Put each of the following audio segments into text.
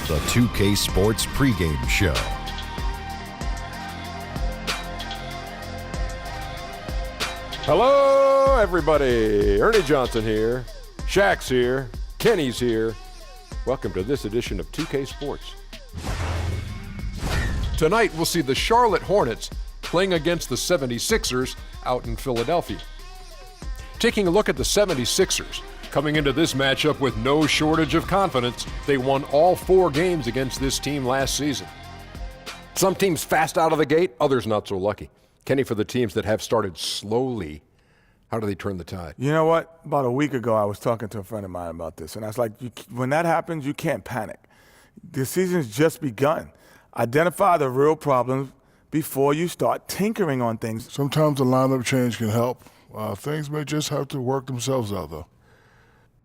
the 2K Sports pregame show. Hello, everybody. Ernie Johnson here. Shaq's here. Kenny's here. Welcome to this edition of 2K Sports. Tonight, we'll see the Charlotte Hornets playing against the 76ers out in Philadelphia. Taking a look at the 76ers, coming into this matchup with no shortage of confidence, they won all 4 games against this team last season. Some teams fast out of the gate, others not so lucky. Kenny, for the teams that have started slowly, how do they turn the tide? You know what? About a week ago, I was talking to a friend of mine about this, and I was like, when that happens, you can't panic. The season's just begun. Identify the real problems before you start tinkering on things. Sometimes a lineup change can help. Things may just have to work themselves out, though.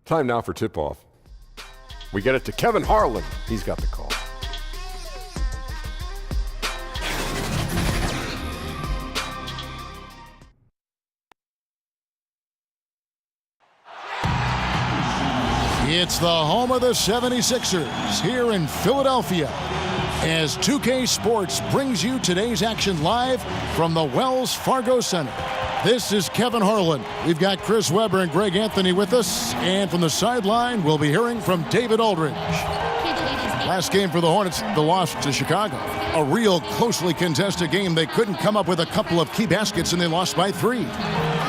Time now for tip-off. We get it to Kevin Harlan. He's got the call. It's the home of the 76ers here in Philadelphia as 2K Sports brings you today's action live from the Wells Fargo Center. This is Kevin Harlan. We've got Chris Webber and Greg Anthony with us, and from the sideline, we'll be hearing from David Aldridge. Last game for the Hornets, the loss to Chicago. A real closely contested game. They couldn't come up with a couple of key baskets, and they lost by 3.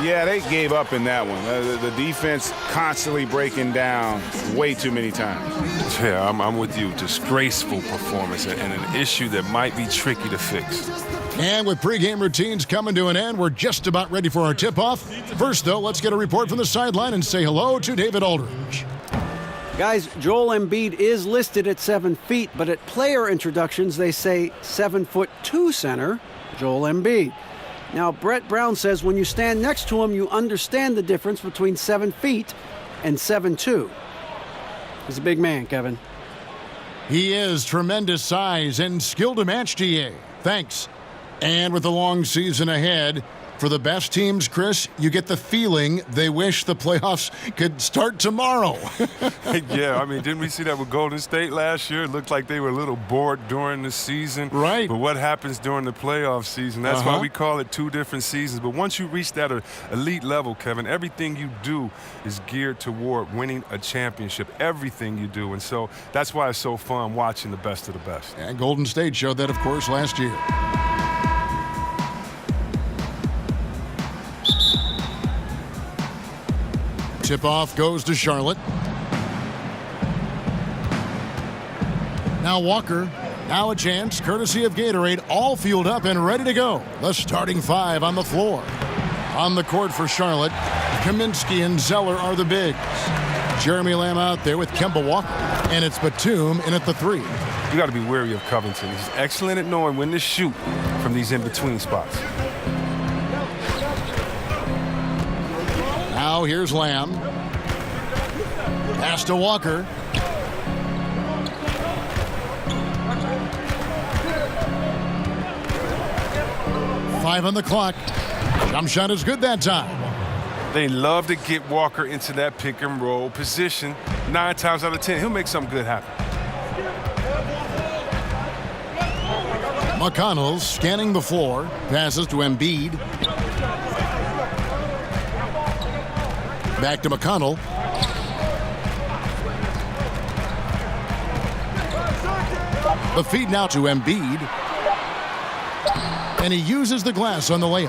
Yeah, they gave up in that one. The defense constantly breaking down way too many times. Yeah, I'm with you. Disgraceful performance and an issue that might be tricky to fix. And with pregame routines coming to an end, we're just about ready for our tip-off. First, though, let's get a report from the sideline and say hello to David Aldridge. Guys, Joel Embiid is listed at 7 feet, but at player introductions, they say 7'2" center, Joel Embiid. Now, Brett Brown says when you stand next to him, you understand the difference between 7 feet and 7'2". He's a big man, Kevin. He is tremendous size and skill to match, GA. Thanks. And with the long season ahead, for the best teams, Chris, you get the feeling they wish the playoffs could start tomorrow. Yeah, I mean, didn't we see that with Golden State last year? It looked like they were a little bored during the season. Right. But what happens during the playoff season? That's why we call it 2 different seasons. But once you reach that elite level, Kevin, everything you do is geared toward winning a championship. Everything you do. And so that's why it's so fun watching the best of the best. And Golden State showed that, of course, last year. Tip-off goes to Charlotte. Now Walker. Now a chance, courtesy of Gatorade, all fueled up and ready to go. The starting 5 on the floor. On the court for Charlotte, Kaminsky and Zeller are the bigs. Jeremy Lamb out there with Kemba Walker. And it's Batum in at the 3. You got to be wary of Covington. He's excellent at knowing when to shoot from these in-between spots. Now here's Lamb. Pass to Walker. Five on the clock. Jump shot is good that time. They love to get Walker into that pick and roll position. 9 times out of 10, he'll make something good happen. McConnell scanning the floor. Passes to Embiid. Back to McConnell. The feed now to Embiid. And he uses the glass on the layup.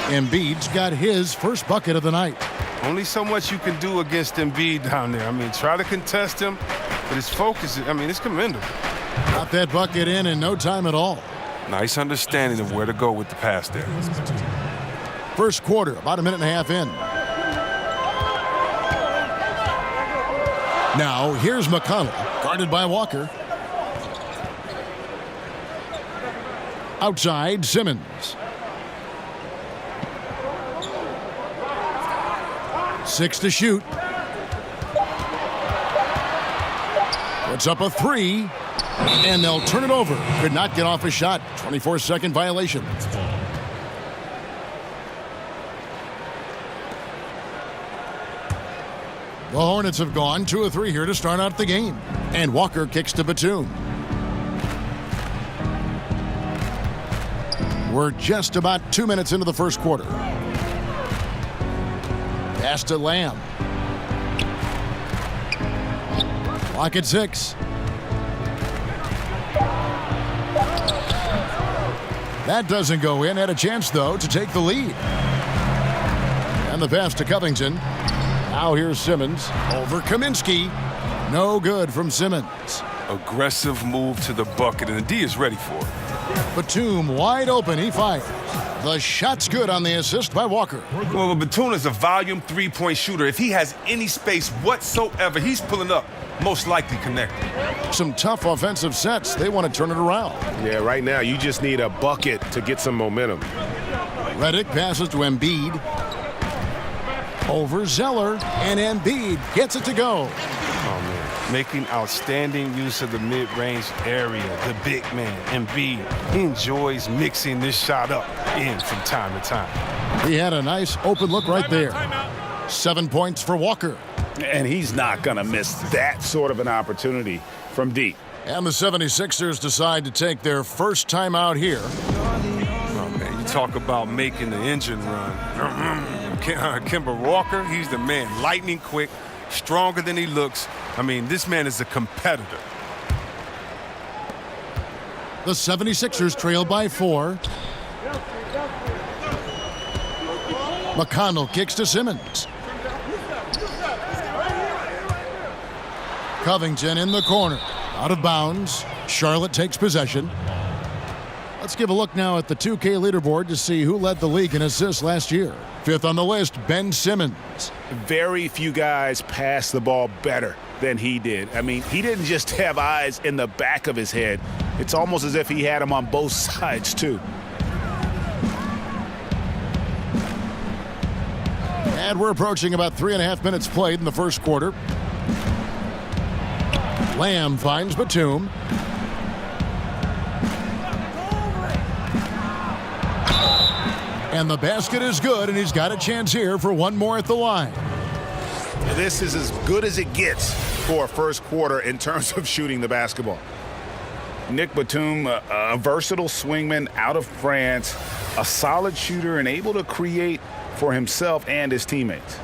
Embiid's got his first bucket of the night. Only so much you can do against Embiid down there. I mean, try to contest him, but his focus, it's commendable. Got that bucket in no time at all. Nice understanding of where to go with the pass there. First quarter, about a minute and a half in. Now, here's McConnell, guarded by Walker. Outside, Simmons. 6 to shoot. Puts up a 3, and they'll turn it over. Could not get off a shot. 24-second violation. The Hornets have gone 2 of 3 here to start out the game. And Walker kicks to Batum. We're just about 2 minutes into the first quarter. Pass to Lamb. Clock at 6. That doesn't go in. Had a chance, though, to take the lead. And the pass to Covington. Now here's Simmons over Kaminsky. No good from Simmons. Aggressive move to the bucket, and the D is ready for it. Batum wide open. He fires. The shot's good on the assist by Walker. Well, Batum is a volume three-point shooter. If he has any space whatsoever, he's pulling up, most likely connected. Some tough offensive sets. They want to turn it around. Yeah, right now you just need a bucket to get some momentum. Redick passes to Embiid. Over Zeller, and Embiid gets it to go. Oh, man. Making outstanding use of the mid-range area. The big man, Embiid, he enjoys mixing this shot up in from time to time. He had a nice open look right there. 7 points for Walker. And he's not going to miss that sort of an opportunity from deep. And the 76ers decide to take their first time out here. Oh, man, you talk about making the engine run. Kemba Walker, he's the man. Lightning quick, stronger than he looks. I mean, this man is a competitor. The 76ers trail by 4. McConnell kicks to Simmons. Covington in the corner. Out of bounds. Charlotte takes possession. Let's give a look now at the 2K leaderboard to see who led the league in assists last year. 5th on the list, Ben Simmons. Very few guys pass the ball better than he did. I mean, he didn't just have eyes in the back of his head. It's almost as if he had them on both sides, too. And we're approaching about 3.5 minutes played in the first quarter. Lamb finds Batum. And the basket is good, and he's got a chance here for one more at the line. This is as good as it gets for a first quarter in terms of shooting the basketball. Nick Batum, a versatile swingman out of France, a solid shooter and able to create for himself and his teammates.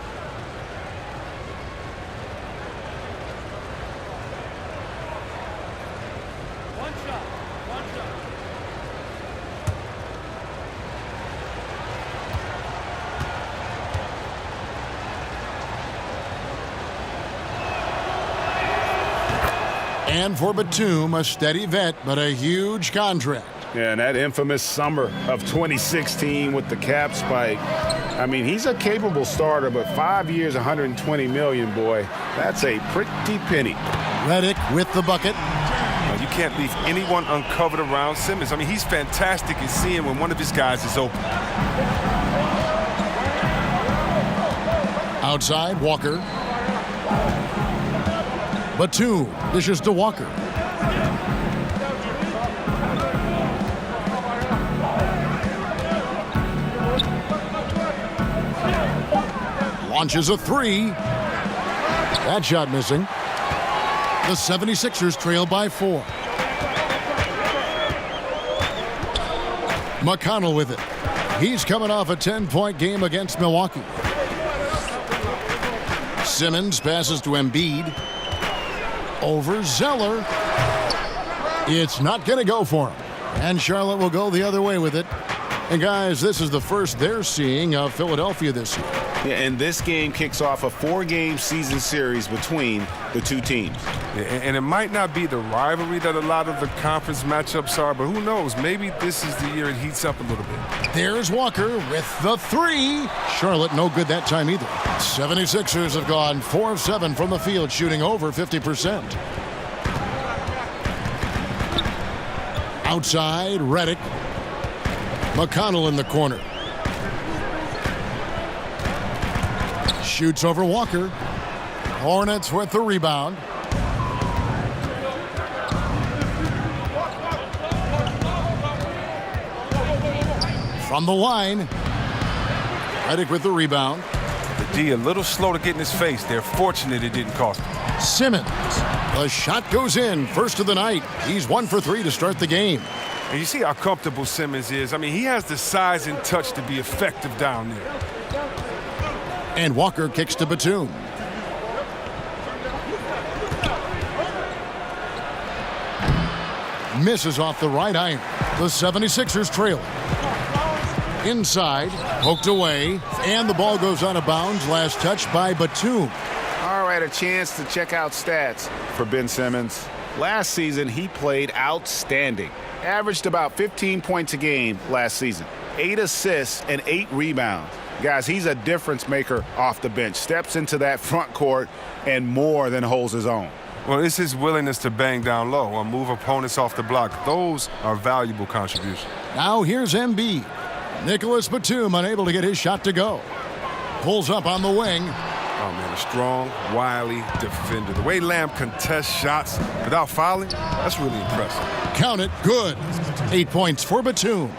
And for Batum, a steady vet, but a huge contract. Yeah, and that infamous summer of 2016 with the cap spike. I mean, he's a capable starter, but 5 years, $120 million, boy, that's a pretty penny. Redick with the bucket. You can't leave anyone uncovered around Simmons. I mean, he's fantastic at seeing when one of his guys is open. Outside, Walker. Batum dishes to Walker. Launches a 3. That shot missing. The 76ers trail by 4. McConnell with it. He's coming off a 10-point game against Milwaukee. Simmons passes to Embiid. Over Zeller. It's not going to go for him. And Charlotte will go the other way with it. And guys, this is the first they're seeing of Philadelphia this year. Yeah, and this game kicks off a 4-game season series between the two teams. Yeah, and it might not be the rivalry that a lot of the conference matchups are, but who knows? Maybe this is the year it heats up a little bit. There's Walker with the 3. Charlotte no good that time either. 76ers have gone 4 of 7 from the field, shooting over 50%. Outside, Redick. McConnell in the corner. Shoots over Walker. Hornets with the rebound. From the line. Redick with the rebound. The D a little slow to get in his face. They're fortunate it didn't cost him. Simmons. The shot goes in. First of the night. He's 1 for 3 to start the game. And you see how comfortable Simmons is. I mean, he has the size and touch to be effective down there. And Walker kicks to Batum. Misses off the right iron. The 76ers trail. Inside, poked away, and the ball goes out of bounds. Last touch by Batum. All right, a chance to check out stats for Ben Simmons. Last season, he played outstanding. Averaged about 15 points a game last season. 8 assists and 8 rebounds. Guys, he's a difference maker off the bench. Steps into that front court and more than holds his own. Well, it's his willingness to bang down low or move opponents off the block. Those are valuable contributions. Now here's Embiid. Nicholas Batum unable to get his shot to go. Pulls up on the wing. Oh, man, a strong, wily defender. The way Lamb contests shots without fouling, that's really impressive. Count it, good. 8 points for Batum.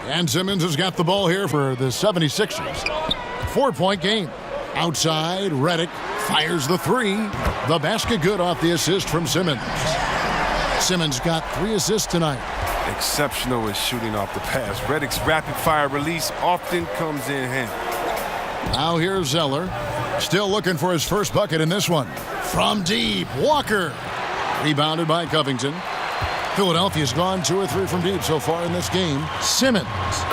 And Simmons has got the ball here for the 76ers. 4-point game. Outside, Redick fires the 3. The basket good off the assist from Simmons. Simmons got 3 assists tonight. Exceptional at shooting off the pass. Redick's rapid-fire release often comes in handy. Now here's Zeller. Still looking for his first bucket in this one. From deep, Walker. Rebounded by Covington. Philadelphia's gone 2 or 3 from deep so far in this game. Simmons.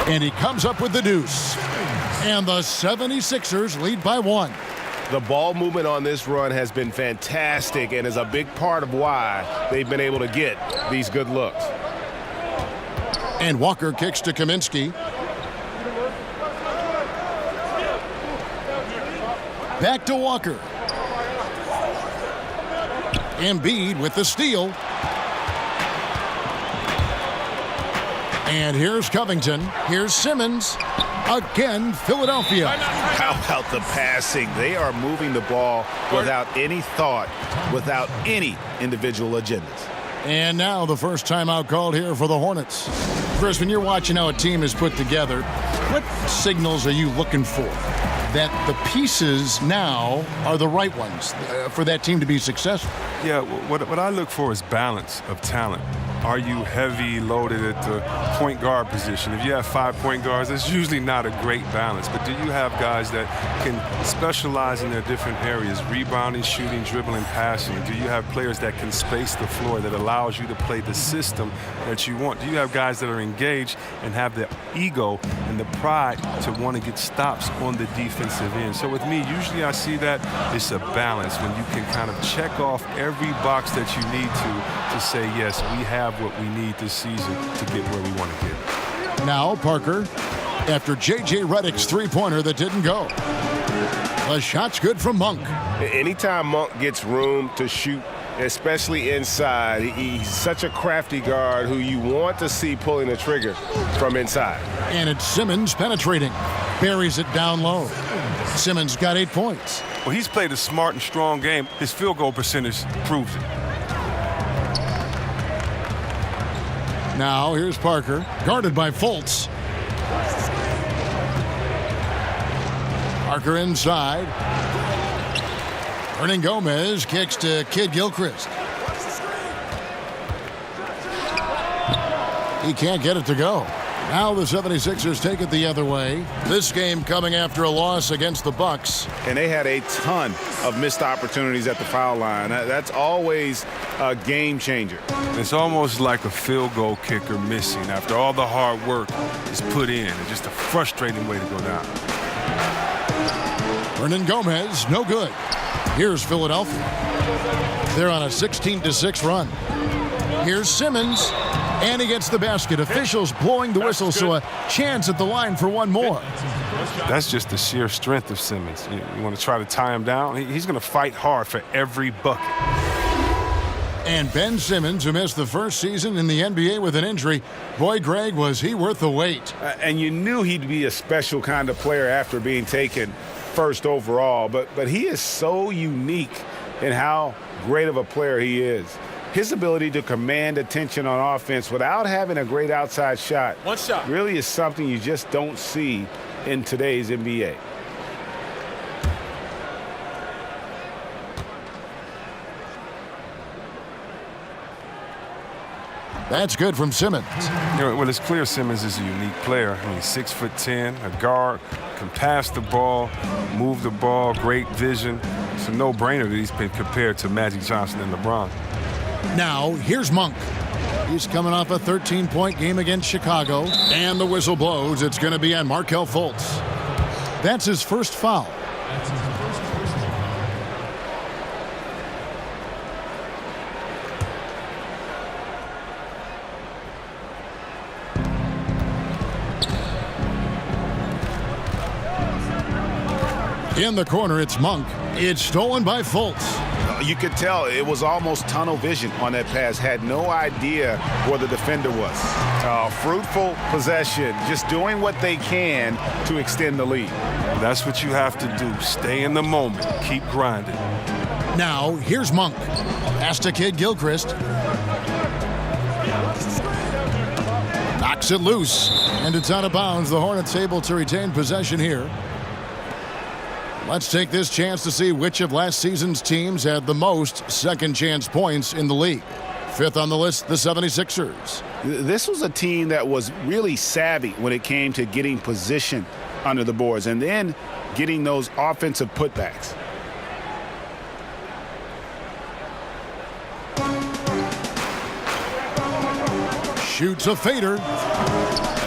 And he comes up with the deuce. And the 76ers lead by 1. The ball movement on this run has been fantastic and is a big part of why they've been able to get these good looks. And Walker kicks to Kaminsky. Back to Walker. Embiid with the steal. And here's Covington. Here's Simmons. Again, Philadelphia. How about the passing? They are moving the ball without any thought, without any individual agendas. And now the first timeout called here for the Hornets. Chris, when you're watching how a team is put together, what signals are you looking for that the pieces now are the right ones for that team to be successful? Yeah, what I look for is balance of talent. Are you heavy loaded at the point guard position? If you have 5 point guards, that's usually not a great balance. But do you have guys that can specialize in their different areas, rebounding, shooting, dribbling, passing? Do you have players that can space the floor that allows you to play the system that you want? Do you have guys that are engaged and have the ego and the pride to want to get stops on the defensive end? So with me, usually I see that it's a balance when you can kind of check off every box that you need to say, yes, we have what we need this season to get where we want to get. Now Parker, after J.J. Redick's three-pointer that didn't go. The shot's good from Monk. Anytime Monk gets room to shoot, especially inside, he's such a crafty guard who you want to see pulling the trigger from inside. And it's Simmons penetrating. Buries it down low. Simmons got 8 points. Well, he's played a smart and strong game. His field goal percentage proves it. Now here's Parker, guarded by Fultz. Parker inside. Hernan Gomez kicks to Kid Gilchrist. He can't get it to go. Now the 76ers take it the other way. This game coming after a loss against the Bucks. And they had a ton of missed opportunities at the foul line. That's always a game changer. It's almost like a field goal kicker missing after all the hard work is put in. It's just a frustrating way to go down. Hernan Gomez, no good. Here's Philadelphia. They're on a 16-6 run. Here's Simmons. And he gets the basket. Officials blowing the whistle, so a chance at the line for one more. That's just the sheer strength of Simmons. You want to try to tie him down? He's going to fight hard for every bucket. And Ben Simmons, who missed the first season in the NBA with an injury, boy, Greg, was he worth the wait. And you knew he'd be a special kind of player after being taken first overall. But he is so unique in how great of a player he is. his ability to command attention on offense without having a great outside shot really is something you just don't see in today's NBA. That's good from Simmons. Well, it's clear Simmons is a unique player. I mean, 6'10", a guard, can pass the ball, move the ball, great vision. It's a no-brainer that he's been compared to Magic Johnson and LeBron. Now, here's Monk. He's coming off a 13-point game against Chicago. And the whistle blows. It's going to be on Markelle Fultz. That's his first foul. In the corner, it's Monk. It's stolen by Fultz. You could tell it was almost tunnel vision on that pass. Had no idea where the defender was. Fruitful possession, just doing what they can to extend the lead. That's what you have to do. Stay in the moment. Keep grinding. Now, here's Monk. Pass to Kid Gilchrist. Knocks it loose. And it's out of bounds. The Hornets able to retain possession here. Let's take this chance to see which of last season's teams had the most second chance points in the league. Fifth on the list, the 76ers. This was a team that was really savvy when it came to getting position under the boards and then getting those offensive putbacks. Shoots a fader.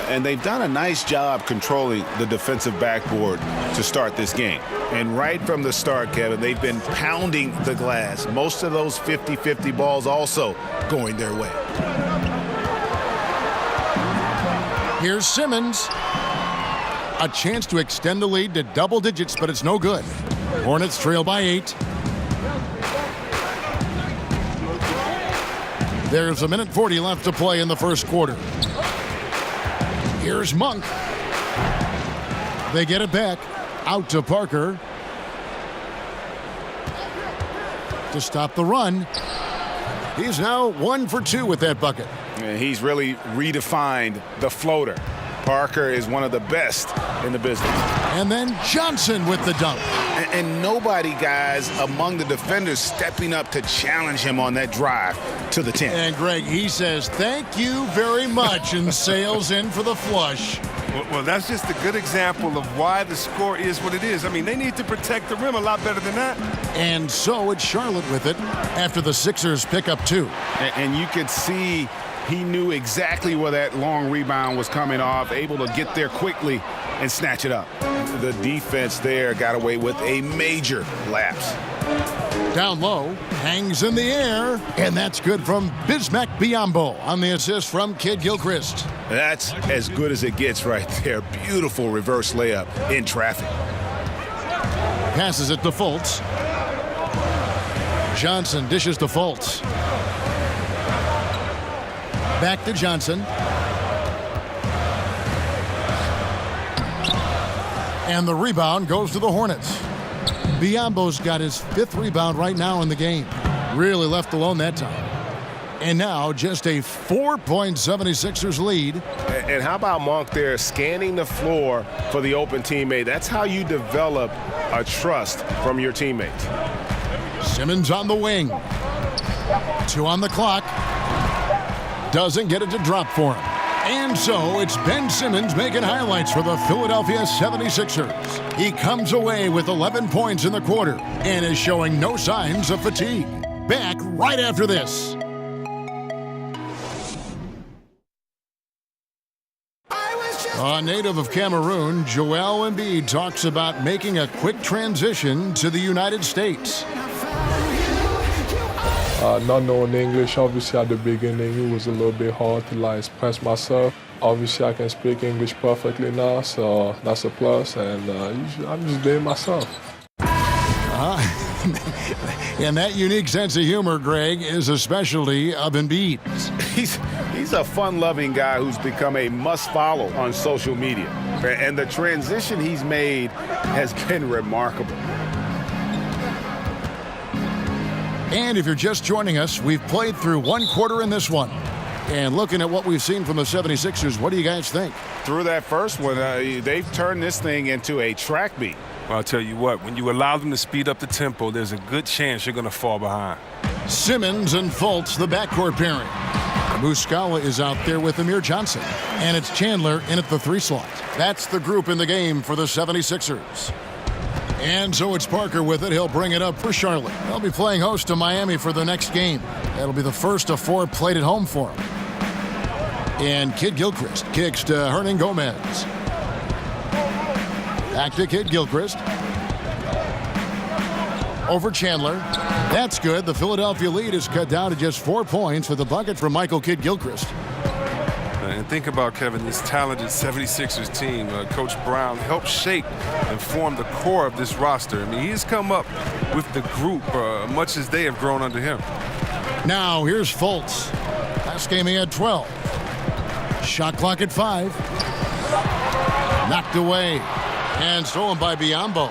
And they've done a nice job controlling the defensive backboard to start this game. And right from the start, Kevin, they've been pounding the glass. Most of those 50-50 balls also going their way. Here's Simmons. A chance to extend the lead to double digits, but it's no good. Hornets trail by 8. There's 1:40 left to play in the first quarter. Here's Monk. They get it back. Out to Parker. To stop the run. He's now 1 for 2 with that bucket. And he's really redefined the floater. Parker is one of the best in the business. And then Johnson with the dunk. And nobody, guys, among the defenders stepping up to challenge him on that drive to the 10. And Greg, he says, thank you very much, and sails in for the flush. Well, that's just a good example of why the score is what it is. I mean, they need to protect the rim a lot better than that. And so it's Charlotte with it after the Sixers pick up 2. And you could see he knew exactly where that long rebound was coming off, able to get there quickly and snatch it up. The defense there got away with a major lapse. Down low, hangs in the air, and that's good from Bismack Biyombo on the assist from Kid Gilchrist. That's as good as it gets right there. Beautiful reverse layup in traffic. Passes it to Fultz. Johnson dishes to Fultz. Back to Johnson. And the rebound goes to the Hornets. Biyombo's got his 5th rebound right now in the game. Really left alone that time. And now just a 4-point 76ers lead. And how about Monk there scanning the floor for the open teammate? That's how you develop a trust from your teammates. Simmons on the wing. 2 on the clock. Doesn't get it to drop for him. And so it's Ben Simmons making highlights for the Philadelphia 76ers. He comes away with 11 points in the quarter and is showing no signs of fatigue. Back right after this. A native of Cameroon, Joel Embiid talks about making a quick transition to the United States. Not knowing English, obviously at the beginning it was a little bit hard to express myself. Obviously I can speak English perfectly now, so that's a plus, and I'm just being myself. And that unique sense of humor, Greg, is a specialty of Embiid's. He's a fun-loving guy who's become a must-follow on social media. And the transition he's made has been remarkable. And if you're just joining us, we've played through one quarter in this one. And looking at what we've seen from the 76ers, what do you guys think? Through that first one, they've turned this thing into a track meet. Well, I'll tell you what, when you allow them to speed up the tempo, there's a good chance you're going to fall behind. Simmons and Fultz, the backcourt pairing. Muscala is out there with Amir Johnson. And it's Chandler in at the 3 slot. That's the group in the game for the 76ers. And so it's Parker with it. He'll bring it up for Charlotte. They'll be playing host to Miami for the next game. That'll be the first of 4 played at home for him. And Kid Gilchrist kicks to Hernan Gomez. Back to Kid Gilchrist. Over Chandler. That's good. The Philadelphia lead is cut down to just 4 points with a bucket from Michael Kid Gilchrist. And think about, Kevin, this talented 76ers team. Coach Brown helped shape and form the core of this roster. I mean, he's come up with the group much as they have grown under him. Now here's Fultz. Last game he had 12. Shot clock at 5. Knocked away and stolen by Biyombo.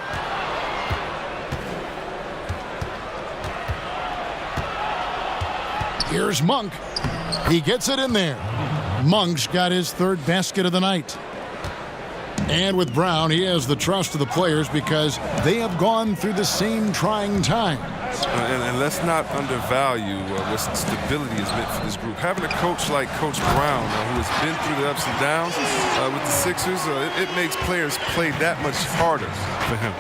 Here's Monk. He gets it in there. Monk's got his 3rd basket of the night. And with Brown, he has the trust of the players because they have gone through the same trying times. And let's not undervalue what stability has meant for this group. Having a coach like Coach Brown, who has been through the ups and downs with the Sixers, it makes players play that much harder for him.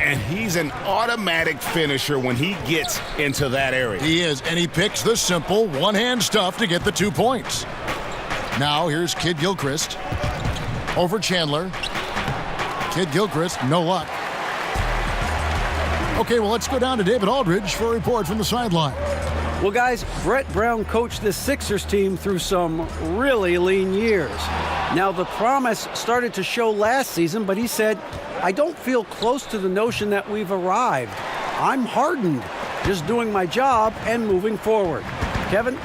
And he's an automatic finisher when he gets into that area. He is, and he picks the simple one-hand stuff to get the 2 points. Now here's Kid Gilchrist over Chandler. Kid Gilchrist, no luck. Okay, well, let's go down to David Aldridge for a report from the sideline. Well, guys, Brett Brown coached this Sixers team through some really lean years. Now, the promise started to show last season, but he said, I don't feel close to the notion that we've arrived. I'm hardened, just doing my job and moving forward. Kevin?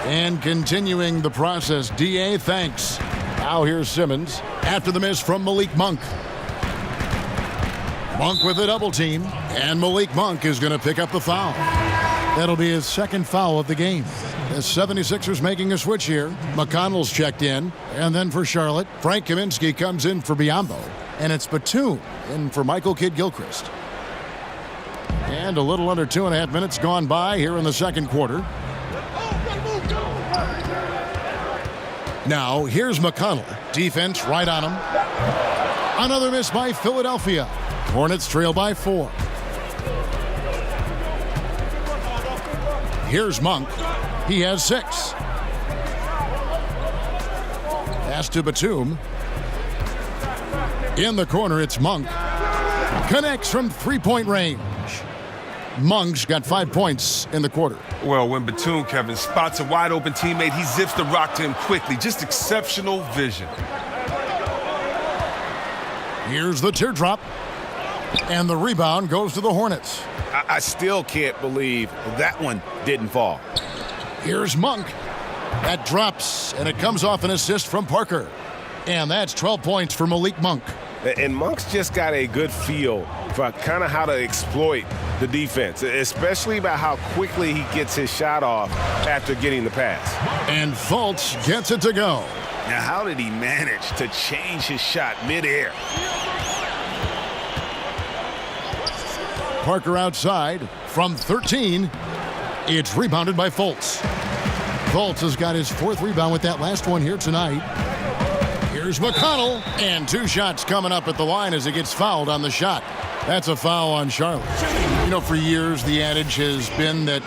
And continuing the process, D.A., thanks. Now here's Simmons after the miss from Malik Monk. Monk with a double team, and Malik Monk is going to pick up the foul. That'll be his 2nd foul of the game. The 76ers making a switch here. McConnell's checked in, and then for Charlotte, Frank Kaminsky comes in for Biyombo, and it's Batum in for Michael Kidd Gilchrist. And a little under 2.5 minutes gone by here in the 2nd quarter. Now here's McConnell. Defense right on him. Another miss by Philadelphia. Hornets trail by 4. Here's Monk. He has 6. Pass to Batum. In the corner, it's Monk. Connects from 3-point range. Monk's got 5 points in the quarter. Well, when Batum, Kevin, spots a wide open teammate, he zips the rock to him quickly. Just exceptional vision. Here's the teardrop. And the rebound goes to the Hornets. I still can't believe that one didn't fall. Here's Monk. That drops, and it comes off an assist from Parker. And that's 12 points for Malik Monk. And Monk's just got a good feel for kind of how to exploit the defense, especially about how quickly he gets his shot off after getting the pass. And Fultz gets it to go. Now, how did he manage to change his shot midair? Parker outside from 13. It's rebounded by Fultz. Fultz has got his 4th rebound with that last one here tonight. Here's McConnell, and 2 shots coming up at the line as he gets fouled on the shot. That's a foul on Charlotte. You know, for years, the adage has been that,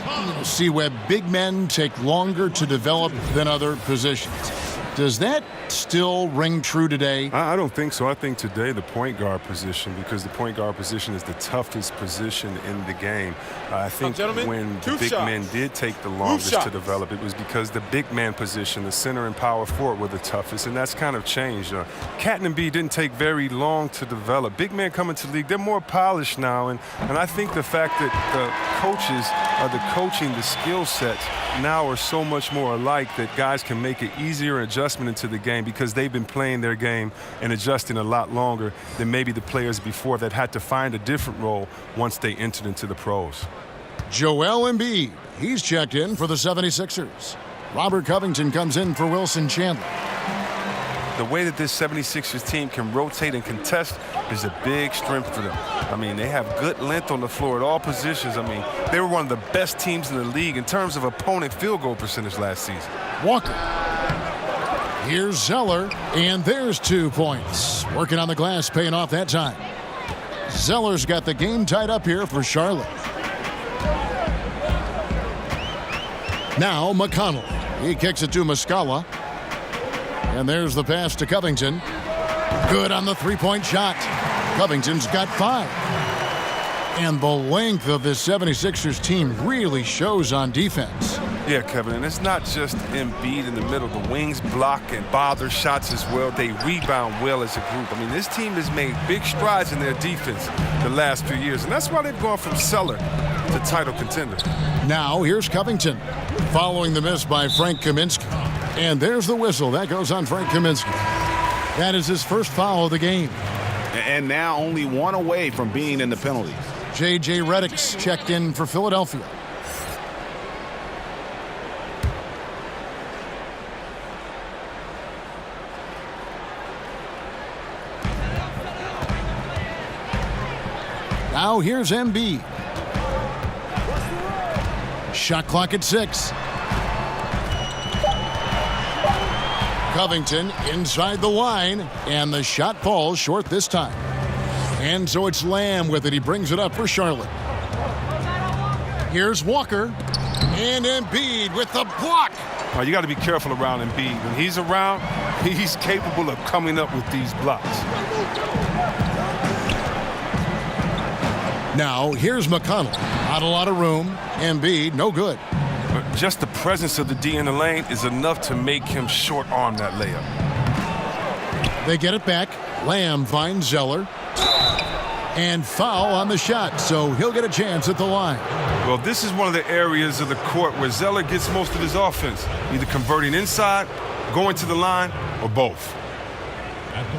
C-Web, big men take longer to develop than other positions. Does that still ring true today? I don't think so. I think today the point guard position, because the point guard position is the toughest position in the game. I think when the big men did take the longest to develop, it was because the big man position, the center and power forward, were the toughest, and that's kind of changed. Cat and B didn't take very long to develop. Big men coming to the league, they're more polished now, and I think the fact that the coaches are the coaching, the skill sets now are so much more alike that guys can make it easier adjustment into the game because they've been playing their game and adjusting a lot longer than maybe the players before that had to find a different role once they entered into the pros. Joel Embiid. He's checked in for the 76ers. Robert Covington comes in for Wilson Chandler. The way that this 76ers team can rotate and contest is a big strength for them. I mean, they have good length on the floor at all positions. I mean, they were one of the best teams in the league in terms of opponent field goal percentage last season. Walker. Here's Zeller, and there's 2 points. Working on the glass, paying off that time. Zeller's got the game tied up here for Charlotte. Now McConnell. He kicks it to Muscala. And there's the pass to Covington. Good on the three-point shot. Covington's got 5. And the length of this 76ers team really shows on defense. Yeah, Kevin, and it's not just Embiid in the middle. The wings block and bother shots as well. They rebound well as a group. I mean, this team has made big strides in their defense the last few years, and that's why they've gone from cellar to title contender. Now here's Covington, following the miss by Frank Kaminsky. And there's the whistle. That goes on Frank Kaminsky. That is his first foul of the game. And now only 1 away from being in the penalties. J.J. Redick's checked in for Philadelphia. Now here's Embiid. Shot clock at 6. Covington inside the line, and the shot falls short this time. And so it's Lamb with it. He brings it up for Charlotte. Here's Walker, and Embiid with the block. Oh, you got to be careful around Embiid. When he's around, he's capable of coming up with these blocks. Now here's McConnell. Not a lot of room. Embiid, no good. But just the presence of the D in the lane is enough to make him short-arm that layup. They get it back. Lamb finds Zeller. And foul on the shot, so he'll get a chance at the line. Well, this is one of the areas of the court where Zeller gets most of his offense, either converting inside, going to the line, or both.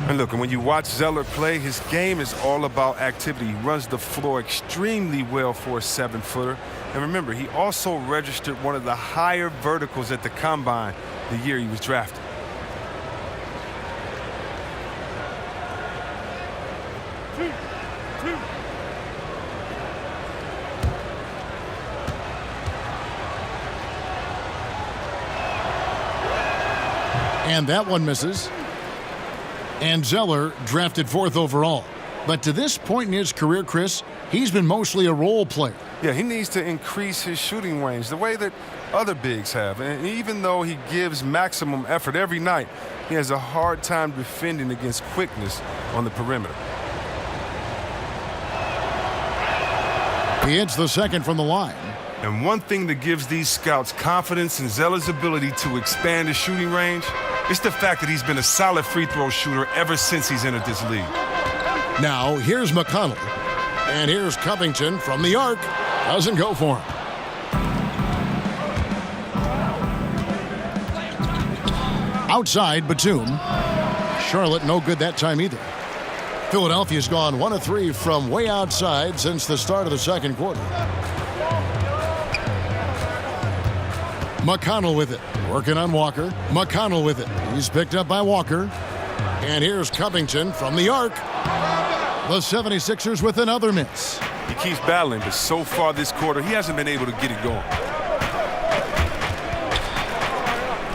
And look, when you watch Zeller play, his game is all about activity. He runs the floor extremely well for a 7-footer. And remember, he also registered one of the higher verticals at the combine the year he was drafted. And that one misses. And Zeller drafted 4th overall. But to this point in his career, Chris, he's been mostly a role player. Yeah, he needs to increase his shooting range the way that other bigs have. And even though he gives maximum effort every night, he has a hard time defending against quickness on the perimeter. He hits the second from the line. And one thing that gives these scouts confidence in Zeller's ability to expand his shooting range is the fact that he's been a solid free throw shooter ever since he's entered this league. Now here's McConnell. And here's Covington from the arc. Doesn't go for him. Outside, Batum. Charlotte no good that time either. Philadelphia's gone 1 of 3 from way outside since the start of the second quarter. McConnell with it. Working on Walker. McConnell with it. He's picked up by Walker. And here's Covington from the arc. The 76ers with another miss. He keeps battling, but so far this quarter, he hasn't been able to get it going.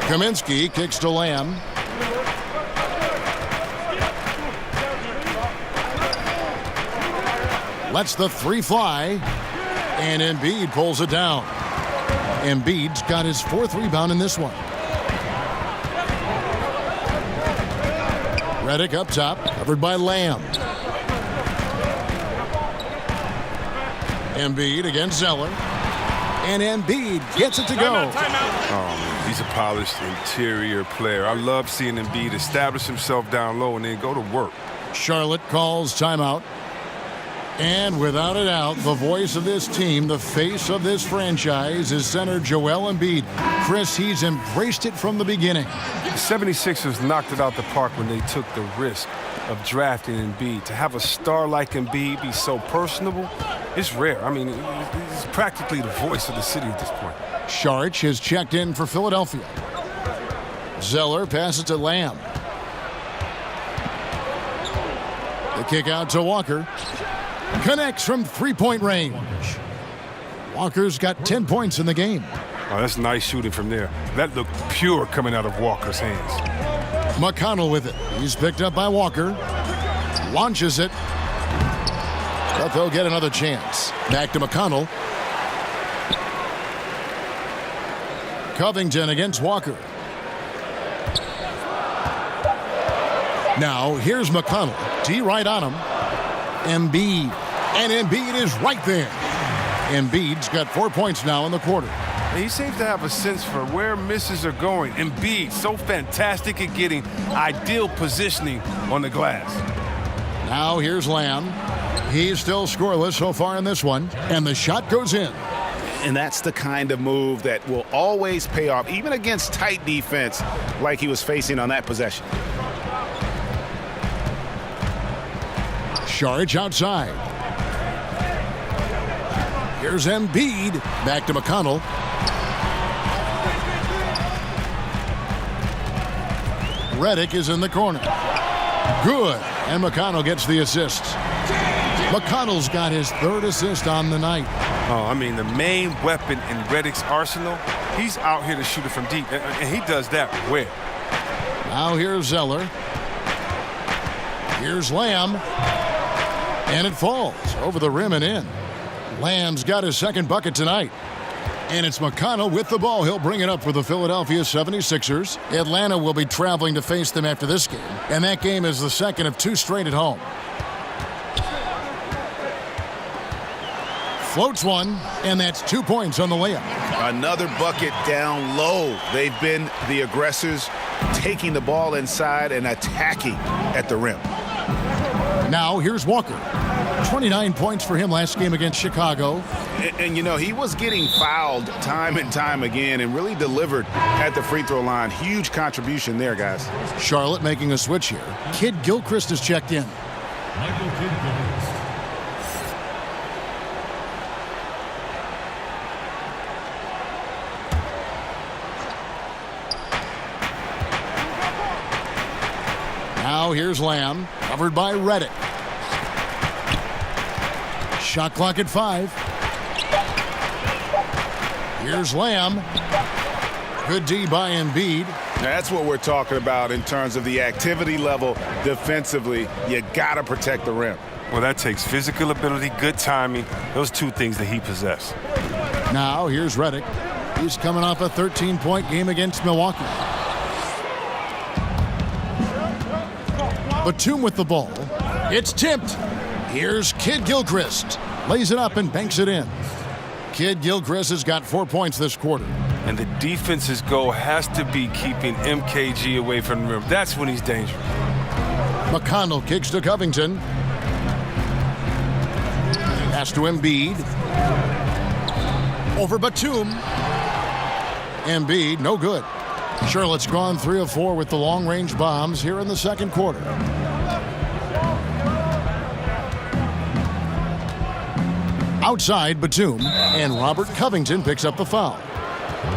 Kaminsky kicks to Lamb. Lets the 3 fly. And Embiid pulls it down. Embiid's got his 4th rebound in this one. Redick up top, covered by Lamb. Embiid against Zeller. And Embiid gets it to go. Oh, man, he's a polished interior player. I love seeing Embiid establish himself down low and then go to work. Charlotte calls timeout. And without a doubt, the voice of this team, the face of this franchise, is center Joel Embiid. Chris, he's embraced it from the beginning. The 76ers knocked it out the park when they took the risk of drafting Embiid. To have a star like Embiid be so personable, it's rare. I mean, he's practically the voice of the city at this point. Saric has checked in for Philadelphia. Zeller passes to Lamb. The kick out to Walker. Connects from three-point range. Walker's got 10 points in the game. Oh, that's nice shooting from there. That looked pure coming out of Walker's hands. McConnell with it. He's picked up by Walker. Launches it. But they'll get another chance. Back to McConnell. Covington against Walker. Now, here's McConnell. T right on him. Embiid. And Embiid is right there. Embiid's got 4 points now in the quarter. He seems to have a sense for where misses are going. Embiid, so fantastic at getting ideal positioning on the glass. Now here's Lamb. He's still scoreless so far in this one. And the shot goes in. And that's the kind of move that will always pay off, even against tight defense like he was facing on that possession. Saric outside. Here's Embiid. Back to McConnell. Redick is in the corner. Good. And McConnell gets the assist. McConnell's got his third assist on the night. Oh, I mean, the main weapon in Redick's arsenal, he's out here to shoot it from deep, and he does that well. Now here's Zeller. Here's Lamb. And it falls over the rim and in. Lamb's got his second bucket tonight. And it's McConnell with the ball. He'll bring it up for the Philadelphia 76ers. Atlanta will be traveling to face them after this game. And that game is the second of 2 straight at home. Floats one, and that's 2 points on the layup. Another bucket down low. They've been the aggressors, taking the ball inside and attacking at the rim. Now here's Walker. 29 points for him last game against Chicago. And you know, he was getting fouled time and time again and really delivered at the free throw line. Huge contribution there, guys. Charlotte making a switch here. Kid Gilchrist has checked in. Now here's Lamb, covered by Redick. Shot clock at 5. Here's Lamb. Good D by Embiid. That's what we're talking about in terms of the activity level defensively. You got to protect the rim. Well, that takes physical ability, good timing, those 2 things that he possesses. Now here's Redick. He's coming off a 13-point game against Milwaukee. Batum with the ball. It's tipped. Here's Kid Gilchrist. Lays it up and banks it in. Kid Gilchrist has got 4 points this quarter. And the defense's goal has to be keeping MKG away from the rim. That's when he's dangerous. McConnell kicks to Covington. Pass to Embiid. Over Batum. Embiid, no good. Charlotte's gone 3 of 4 with the long-range bombs here in the second quarter. Outside Batum, and Robert Covington picks up the foul.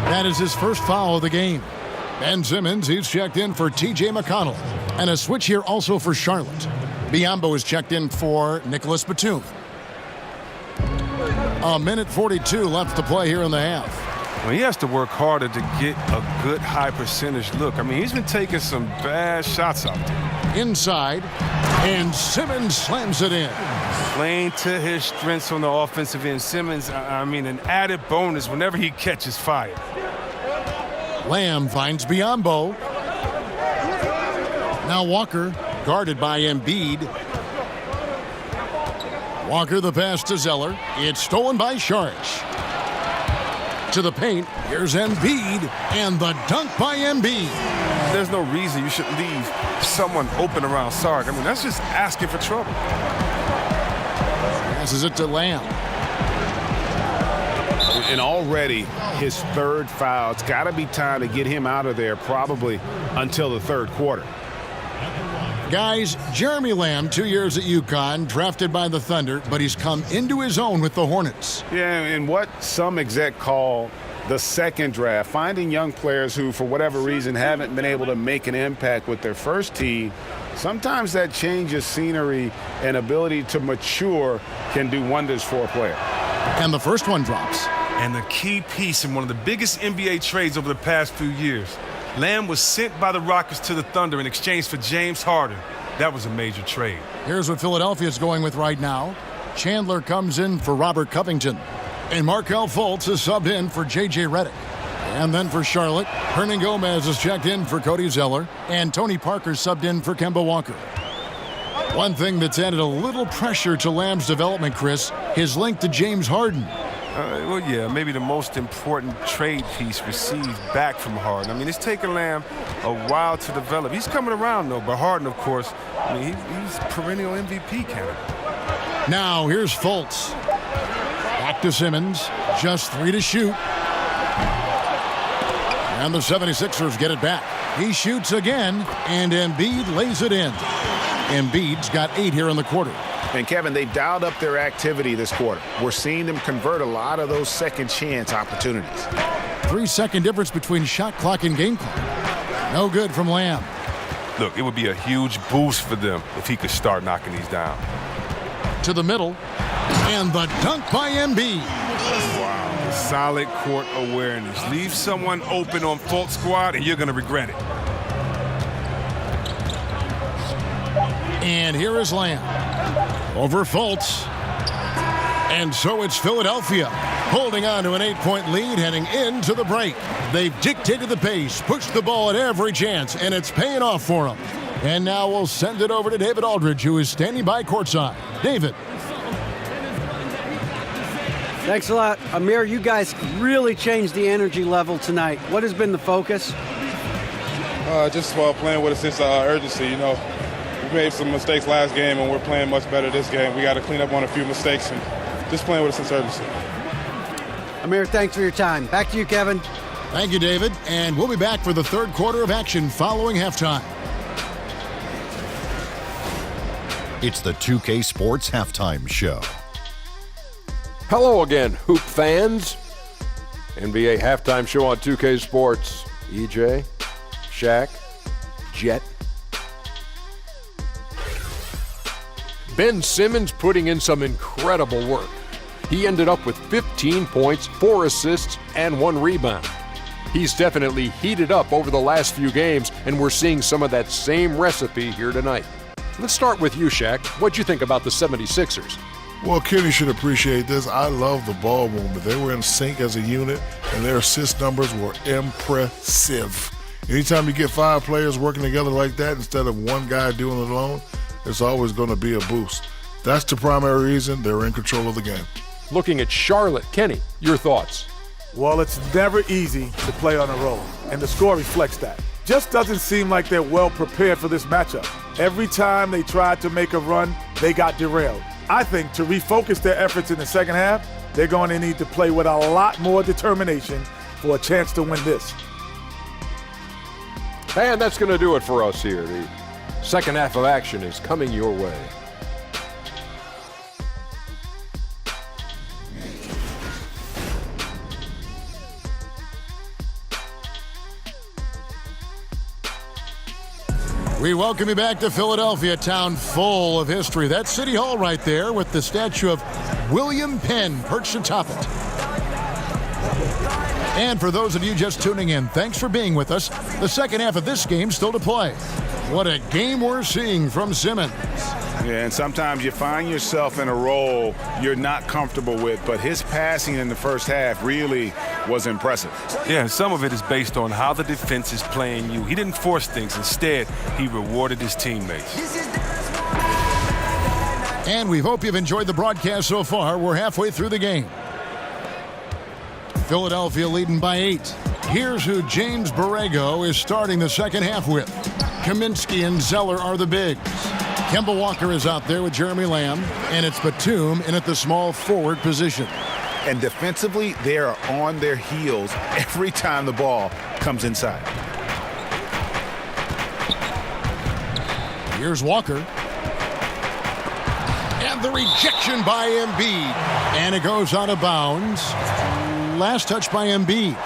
That is his first foul of the game. Ben Simmons, he's checked in for T.J. McConnell. And a switch here also for Charlotte. Biyombo is checked in for Nicholas Batum. 1:42 left to play here in the half. Well, he has to work harder to get a good high percentage look. I mean, he's been taking some bad shots out there. Inside, and Simmons slams it in. Playing to his strengths on the offensive end. Simmons, I mean, an added bonus whenever he catches fire. Lamb finds Biyombo. Now Walker, guarded by Embiid. Walker the pass to Zeller. It's stolen by Saric. To the paint, here's Embiid, and the dunk by Embiid. There's no reason you should leave someone open around Saric. I mean, that's just asking for trouble. Passes it to Lamb. And already his third foul. It's got to be time to get him out of there probably until the third quarter. Guys, Jeremy Lamb, 2 years at UConn, drafted by the Thunder, but he's come into his own with the Hornets. Yeah, and what some exec call the second draft, finding young players who, for whatever reason, haven't been able to make an impact with their first team, sometimes that change of scenery and ability to mature can do wonders for a player. And the first one drops. And the key piece in one of the biggest NBA trades over the past few years. Lamb was sent by the Rockets to the Thunder in exchange for James Harden. That was a major trade. Here's what Philadelphia's going with right now. Chandler comes in for Robert Covington. And Markelle Fultz is subbed in for J.J. Redick. And then for Charlotte, Hernan Gomez is checked in for Cody Zeller. And Tony Parker subbed in for Kemba Walker. One thing that's added a little pressure to Lamb's development, Chris, his link to James Harden. Well, yeah, maybe the most important trade piece received back from Harden. I mean, it's taken Lamb a while to develop. He's coming around, though. But Harden, of course, I mean, he's perennial MVP candidate. Now, here's Fultz. Back to Simmons. Just 3 to shoot. And the 76ers get it back. He shoots again, and Embiid lays it in. Embiid's got 8 here in the quarter. And, Kevin, they've dialed up their activity this quarter. We're seeing them convert a lot of those second chance opportunities. 3-second difference between shot clock and game clock. No good from Lamb. Look, it would be a huge boost for them if he could start knocking these down. To the middle. And the dunk by Embiid. Wow, solid court awareness. Leave someone open on Fultz squad and you're going to regret it. And here is Lamb. Over Fultz. And so it's Philadelphia holding on to an 8-point lead heading into the break. They've dictated the pace, pushed the ball at every chance, and it's paying off for them. And now we'll send it over to David Aldridge, who is standing by courtside. David. Thanks a lot. Amir, you guys really changed the energy level tonight. What has been the focus? Just playing with a sense of urgency, you know. We made some mistakes last game, and we're playing much better this game. We got to clean up on a few mistakes and just playing with a sense of urgency. Amir, thanks for your time. Back to you, Kevin. Thank you, David. And we'll be back for the third quarter of action following halftime. It's the 2K Sports Halftime Show. Hello again, Hoop fans. NBA Halftime Show on 2K Sports. EJ, Shaq, Jet. Ben Simmons putting in some incredible work. He ended up with 15 points, 4 assists, and 1 rebound. He's definitely heated up over the last few games, and we're seeing some of that same recipe here tonight. Let's start with you, Shaq. What'd you think about the 76ers? Well, Kenny should appreciate this. I love the ball movement. They were in sync as a unit, and their assist numbers were impressive. Anytime you get 5 players working together like that instead of one guy doing it alone, it's always going to be a boost. That's the primary reason they're in control of the game. Looking at Charlotte, Kenny, your thoughts? Well, it's never easy to play on the road, and the score reflects that. Just doesn't seem like they're well prepared for this matchup. Every time they tried to make a run, they got derailed. I think to refocus their efforts in the second half, they're going to need to play with a lot more determination for a chance to win this. And that's going to do it for us here. The second half of action is coming your way. We welcome you back to Philadelphia, a town full of history. That's City Hall right there with the statue of William Penn perched atop it. And for those of you just tuning in, thanks for being with us. The second half of this game still to play. What a game we're seeing from Simmons. Yeah, and sometimes you find yourself in a role you're not comfortable with, but his passing in the first half really was impressive. Yeah, and some of it is based on how the defense is playing you. He didn't force things. Instead, he rewarded his teammates. And we hope you've enjoyed the broadcast so far. We're halfway through the game. Philadelphia leading by 8. Here's who James Borrego is starting the second half with. Kaminsky and Zeller are the bigs. Kemba Walker is out there with Jeremy Lamb, and it's Batum in at the small forward position. And defensively, they are on their heels every time the ball comes inside. Here's Walker. And the rejection by Embiid. And it goes out of bounds. Last touch by Embiid.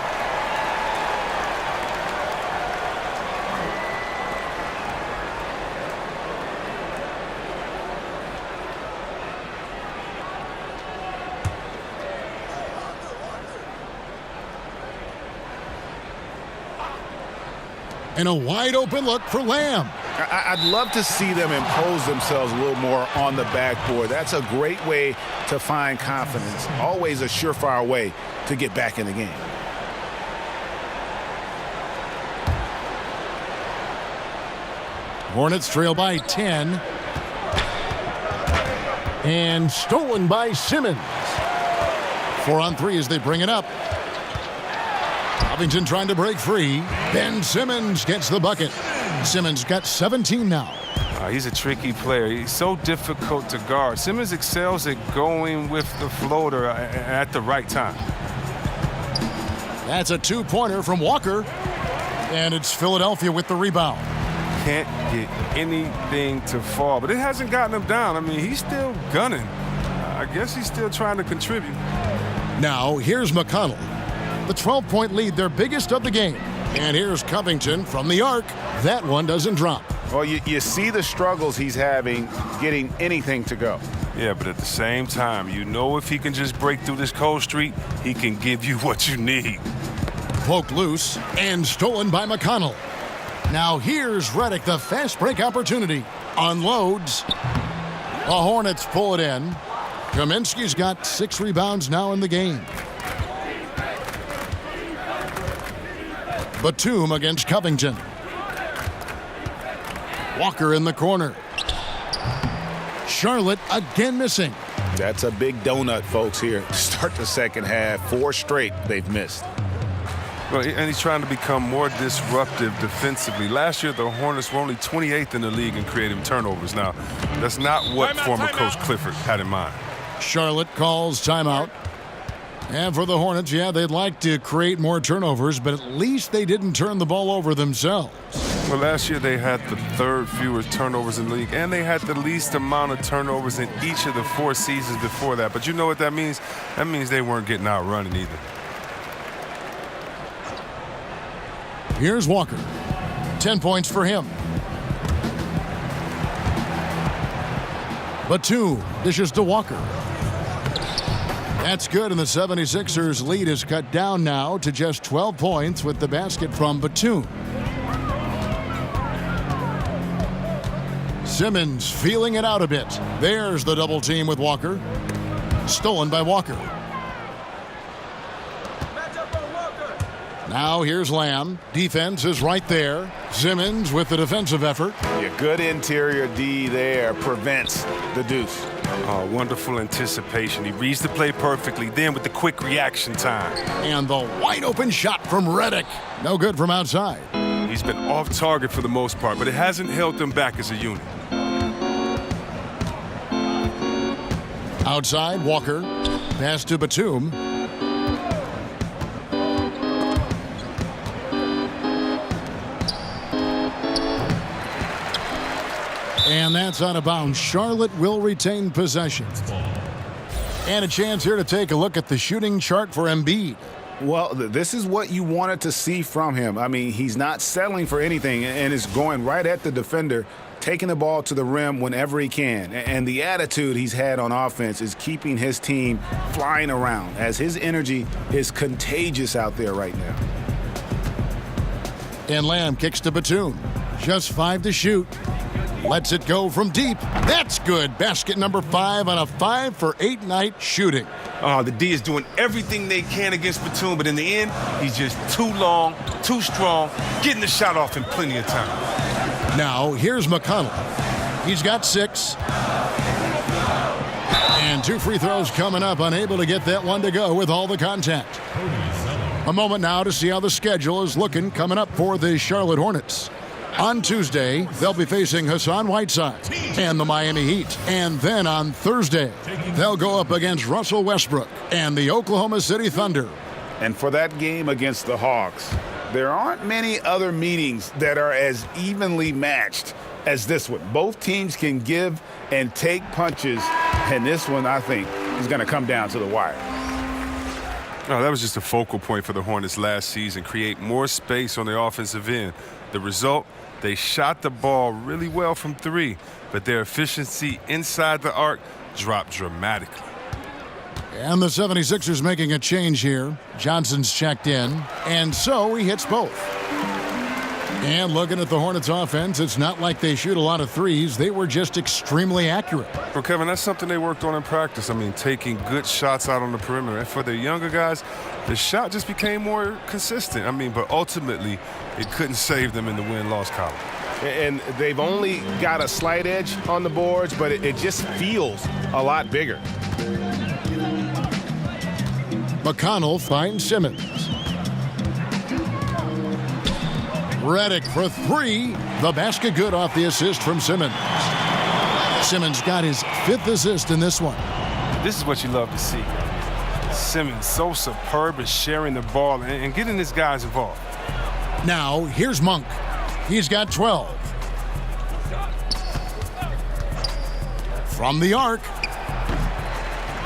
And a wide open look for Lamb. I'd love to see them impose themselves a little more on the backboard. That's a great way to find confidence. Always a surefire way to get back in the game. Hornets trail by 10. And stolen by Simmons. 4 on 3 as they bring it up. Covington trying to break free. Ben Simmons gets the bucket. Simmons got 17 now. He's a tricky player. He's so difficult to guard. Simmons excels at going with the floater at the right time. That's a 2-pointer from Walker. And it's Philadelphia with the rebound. Can't get anything to fall, but it hasn't gotten him down. I mean, he's still gunning. I guess he's still trying to contribute. Now, here's McConnell. The 12-point lead, their biggest of the game. And here's Covington from the arc. That one doesn't drop. Well, you see the struggles he's having getting anything to go. Yeah, but at the same time, you know if he can just break through this cold streak, he can give you what you need. Poked loose and stolen by McConnell. Now here's Redick, the fast break opportunity. Unloads. The Hornets pull it in. Kaminsky's got 6 rebounds now in the game. Batum against Covington. Walker in the corner. Charlotte again missing. That's a big donut, folks, here to start the second half. 4 straight they've missed. Well, and he's trying to become more disruptive defensively. Last year, the Hornets were only 28th in the league in creating turnovers. Now, that's not what former coach Clifford had in mind. Charlotte calls timeout. And for the Hornets, yeah, they'd like to create more turnovers, but at least they didn't turn the ball over themselves. Well, last year they had the 3rd fewest turnovers in the league, and they had the least amount of turnovers in each of the 4 seasons before that. But you know what that means? That means they weren't getting outrunning either. Here's Walker. 10 points for him. Batum dishes to Walker. That's good, and the 76ers lead is cut down now to just 12 points with the basket from Batum. Simmons feeling it out a bit. There's the double team with Walker. Stolen by Walker. Now here's Lamb. Defense is right there. Simmons with the defensive effort. Yeah, good interior D there prevents the deuce. Oh, wonderful anticipation. He reads the play perfectly, then with the quick reaction time. And the wide open shot from Redick. No good from outside. He's been off target for the most part, but it hasn't held them back as a unit. Outside, Walker. Pass to Batum. And that's out of bounds. Charlotte will retain possession. And a chance here to take a look at the shooting chart for Embiid. Well, this is what you wanted to see from him. I mean, he's not settling for anything and is going right at the defender, taking the ball to the rim whenever he can. And the attitude he's had on offense is keeping his team flying around as his energy is contagious out there right now. And Lamb kicks to Batum. Just 5 to shoot. Lets it go from deep. That's good. Basket number 5 on a 5 for 8 night shooting. Oh, the D is doing everything they can against Batum, but in the end, he's just too long, too strong, getting the shot off in plenty of time. Now, here's McConnell. He's got 6. And 2 free throws coming up, unable to get that one to go with all the contact. A moment now to see how the schedule is looking coming up for the Charlotte Hornets. On Tuesday, they'll be facing Hassan Whiteside and the Miami Heat. And then on Thursday, they'll go up against Russell Westbrook and the Oklahoma City Thunder. And for that game against the Hawks, there aren't many other meetings that are as evenly matched as this one. Both teams can give and take punches, and this one, I think, is going to come down to the wire. Oh, that was just a focal point for the Hornets last season, create more space on the offensive end. The result, they shot the ball really well from three, but their efficiency inside the arc dropped dramatically. And the 76ers making a change here. Johnson's checked in, and so he hits both. And looking at the Hornets offense, it's not like they shoot a lot of threes. They were just extremely accurate. Well, Kevin, that's something they worked on in practice. I mean, taking good shots out on the perimeter. And for the younger guys, the shot just became more consistent. I mean, but ultimately, it couldn't save them in the win-loss column. And they've only got a slight edge on the boards, but it just feels a lot bigger. McConnell finds Simmons. Redick for three. The basket good off the assist from Simmons. Simmons got his 5th assist in this one. This is what you love to see. Simmons so superb at sharing the ball and getting his guys involved. Now, here's Monk. He's got 12. From the arc.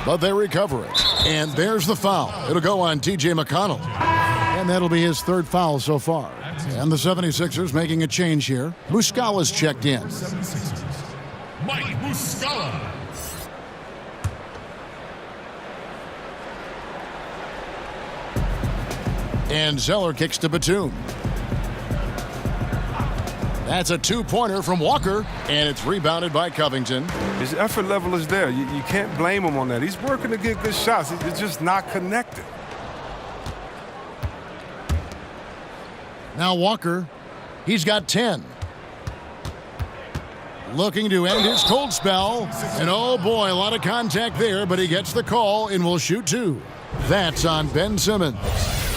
But they recover it. And there's the foul. It'll go on T.J. McConnell. And that'll be his 3rd foul so far. And the 76ers making a change here. Muscala's checked in. Mike Muscala. And Zeller kicks to Batum. That's a 2-pointer from Walker, and it's rebounded by Covington. His effort level is there. You can't blame him on that. He's working to get good shots. It's just not connected. Now Walker, he's got 10. Looking to end his cold spell. And oh boy, a lot of contact there, but he gets the call and will shoot 2. That's on Ben Simmons.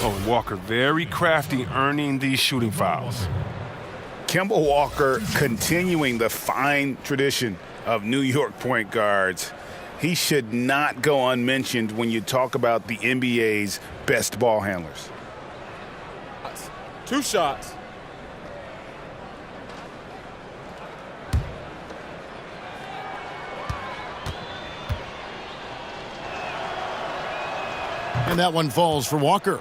Oh, Walker, very crafty, earning these shooting fouls. Kemba Walker continuing the fine tradition of New York point guards. He should not go unmentioned when you talk about the NBA's best ball handlers. 2 shots. And that one falls for Walker.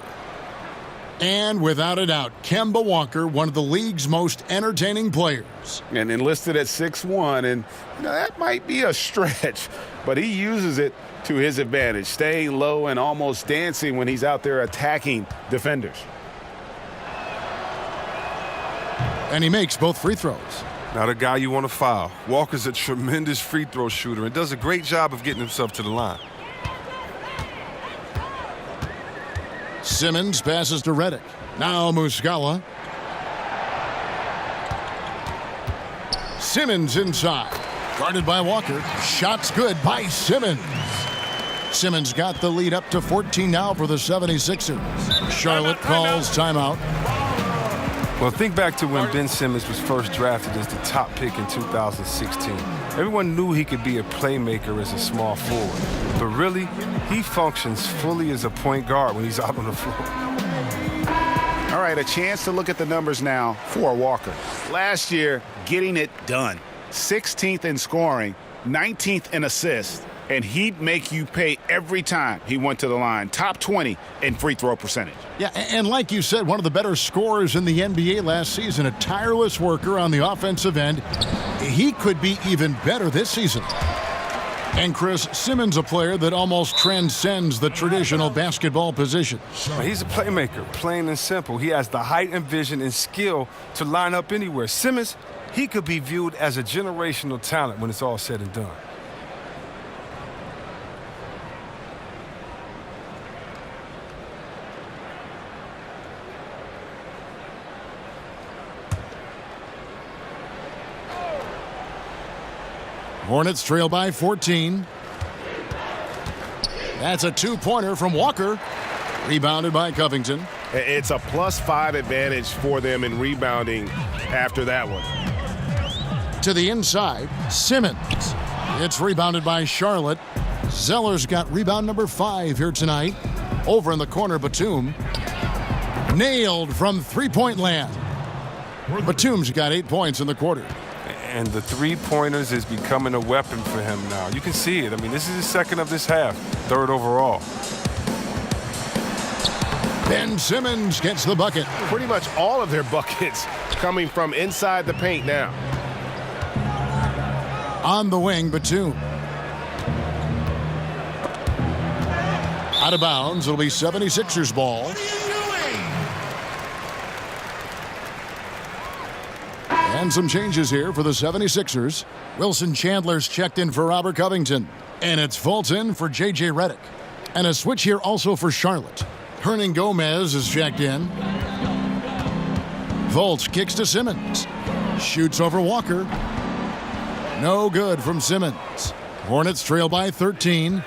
And without a doubt, Kemba Walker, one of the league's most entertaining players. And enlisted at 6'1", and that might be a stretch, but he uses it to his advantage, staying low and almost dancing when he's out there attacking defenders. And he makes both free throws. Not a guy you want to foul. Walker's a tremendous free throw shooter and does a great job of getting himself to the line. Simmons passes to Redick. Now Muscala. Simmons inside. Guarded by Walker. Shots good by Simmons. Simmons got the lead up to 14 now for the 76ers. Charlotte calls timeout. Well, think back to when Ben Simmons was first drafted as the top pick in 2016. Everyone knew he could be a playmaker as a small forward. But really, he functions fully as a point guard when he's out on the floor. All right, a chance to look at the numbers now for Walker. Last year, getting it done. 16th in scoring, 19th in assists, and he'd make you pay every time he went to the line. Top 20 in free throw percentage. Yeah, and like you said, one of the better scorers in the NBA last season, a tireless worker on the offensive end. He could be even better this season. And Chris, Simmons, a player that almost transcends the traditional basketball position. He's a playmaker, plain and simple. He has the height and vision and skill to line up anywhere. Simmons, he could be viewed as a generational talent when it's all said and done. Hornets trail by 14. That's a 2-pointer from Walker. Rebounded by Covington. It's a +5 advantage for them in rebounding after that one. To the inside, Simmons. It's rebounded by Charlotte. Zeller's got rebound number 5 here tonight. Over in the corner, Batum. Nailed from three-point land. Batum's got 8 points in the quarter. And the three-pointers is becoming a weapon for him now. You can see it. I mean, this is his second of this half, third overall. Ben Simmons gets the bucket. Pretty much all of their buckets coming from inside the paint now. On the wing, Batum. Out of bounds. It'll be 76ers ball. And some changes here for the 76ers. Wilson Chandler's checked in for Robert Covington. And it's Fulton for J.J. Redick. And a switch here also for Charlotte. Hernan Gomez is checked in. Fultz kicks to Simmons. Shoots over Walker. No good from Simmons. Hornets trail by 13.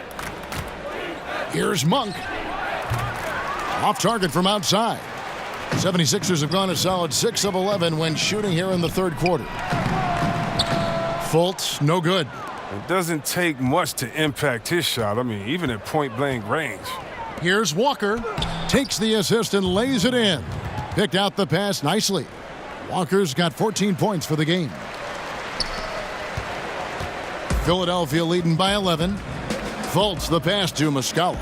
Here's Monk. Off target from outside. 76ers have gone a solid 6 of 11 when shooting here in the third quarter. Fultz, no good. It doesn't take much to impact his shot. I mean, even at point-blank range. Here's Walker. Takes the assist and lays it in. Picked out the pass nicely. Walker's got 14 points for the game. Philadelphia leading by 11. Fultz the pass to Muscala.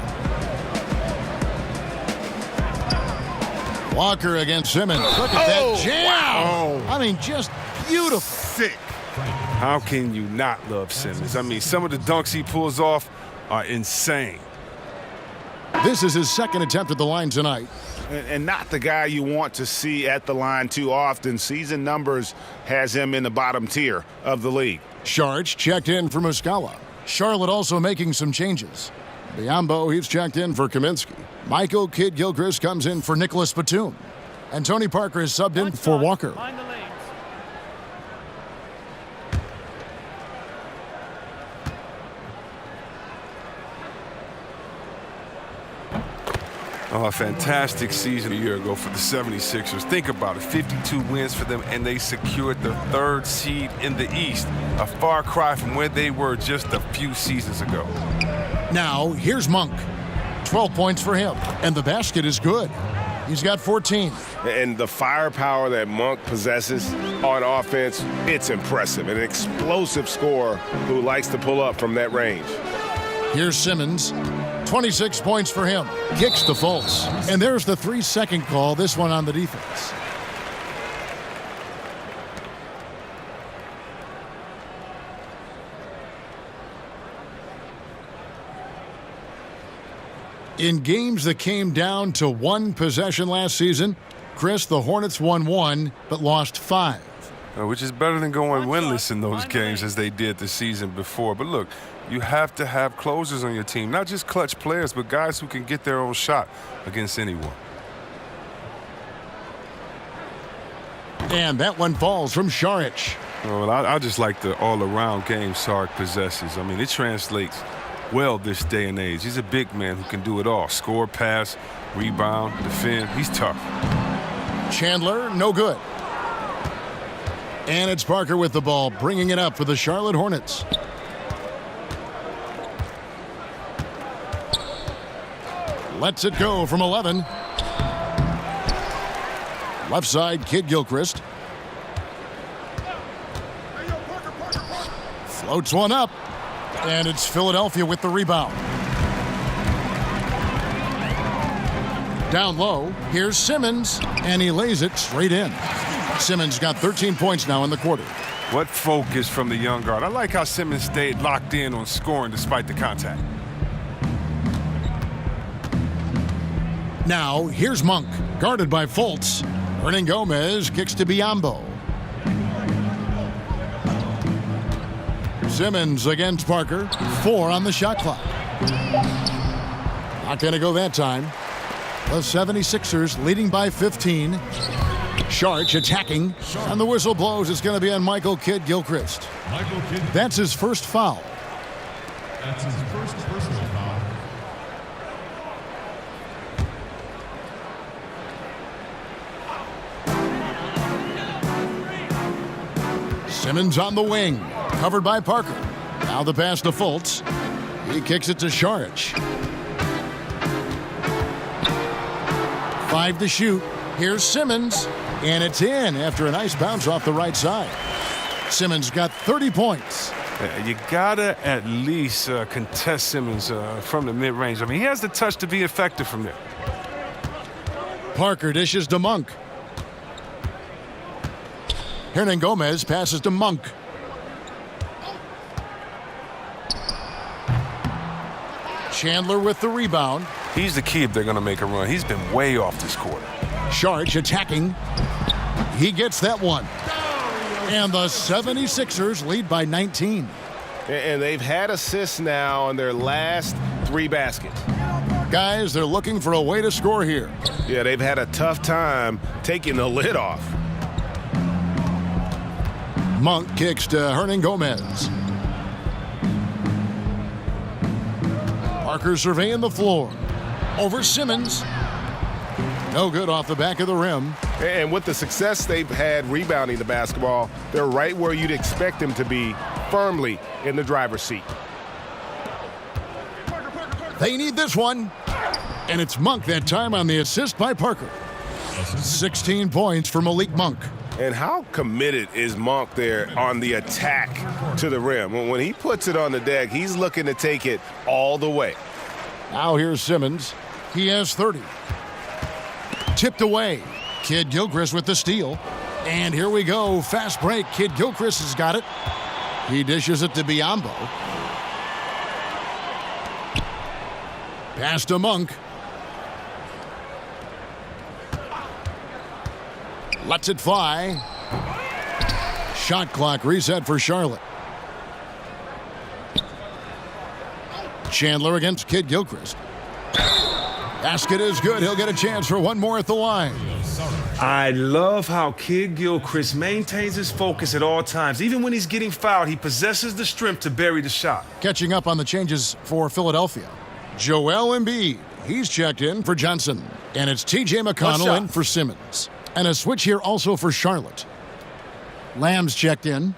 Walker against Simmons. Look at that jam. Wow. I mean, just beautiful. Sick. How can you not love Simmons? I mean, some of the dunks he pulls off are insane. This is his second attempt at the line tonight. And not the guy you want to see at the line too often. Season numbers has him in the bottom tier of the league. Sharch checked in for Muscala. Charlotte also making some changes. Biyombo, he's checked in for Kaminsky. Michael Kidd-Gilchrist comes in for Nicholas Batum. And Tony Parker is subbed in for Walker. Oh, a fantastic season a year ago for the 76ers. Think about it, 52 wins for them, and they secured the third seed in the East. A far cry from where they were just a few seasons ago. Now, here's Monk. 12 points for him, and the basket is good. He's got 14. And the firepower that Monk possesses on offense, it's impressive. An explosive scorer who likes to pull up from that range. Here's Simmons. 26 points for him. Kicks to Fultz. And there's the 3-second call, this one on the defense. In games that came down to one possession last season, Chris, the Hornets won 1 but lost 5. Which is better than going winless in those games as they did the season before. But look, you have to have closers on your team, not just clutch players, but guys who can get their own shot against anyone. And that one falls from Saric. Well, I just like the all-around game Saric possesses. I mean, it translates well this day and age. He's a big man who can do it all. Score, pass, rebound, defend. He's tough. Chandler, no good. And it's Parker with the ball, bringing it up for the Charlotte Hornets. Lets it go from 11. Left side, Kidd-Gilchrist. Floats one up. And it's Philadelphia with the rebound. Down low, here's Simmons, and he lays it straight in. Simmons got 13 points now in the quarter. What focus from the young guard. I like how Simmons stayed locked in on scoring despite the contact. Now, here's Monk, guarded by Fultz. Hernan Gomez kicks to Biyombo. Simmons against Parker. 4 on the shot clock. Not going to go that time. The 76ers leading by 15. Saric attacking. And the whistle blows. It's going to be on Michael Kidd-Gilchrist. That's his first foul. That's his first personal foul. Simmons on the wing. Covered by Parker. Now the pass to Fultz. He kicks it to Saric. 5 to shoot. Here's Simmons. And it's in after a nice bounce off the right side. Simmons got 30 points. You gotta at least contest Simmons from the mid-range. I mean, he has the touch to be effective from there. Parker dishes to Monk. Hernangomez passes to Monk. Chandler with the rebound. He's the key if they're going to make a run. He's been way off this quarter. Sharge attacking. He gets that one. And the 76ers lead by 19. And they've had assists now on their last 3 baskets. Guys, they're looking for a way to score here. Yeah, they've had a tough time taking the lid off. Monk kicks to Hernangomez. Parker surveying the floor. Over Simmons. No good off the back of the rim. And with the success they've had rebounding the basketball, they're right where you'd expect them to be, firmly in the driver's seat. They need this one. And it's Monk that time on the assist by Parker. 16 points for Malik Monk. And how committed is Monk there on the attack to the rim? When he puts it on the deck, he's looking to take it all the way. Now here's Simmons. He has 30. Tipped away. Kid Gilchrist with the steal. And here we go. Fast break. Kid Gilchrist has got it. He dishes it to Biyombo. Pass to Monk. Lets it fly. Shot clock reset for Charlotte. Chandler against Kid Gilchrist. Basket is good. He'll get a chance for one more at the line. I love how Kid Gilchrist maintains his focus at all times. Even when he's getting fouled, he possesses the strength to bury the shot. Catching up on the changes for Philadelphia. Joel Embiid. He's checked in for Johnson. And it's T.J. McConnell in for Simmons. And a switch here also for Charlotte. Lamb's checked in.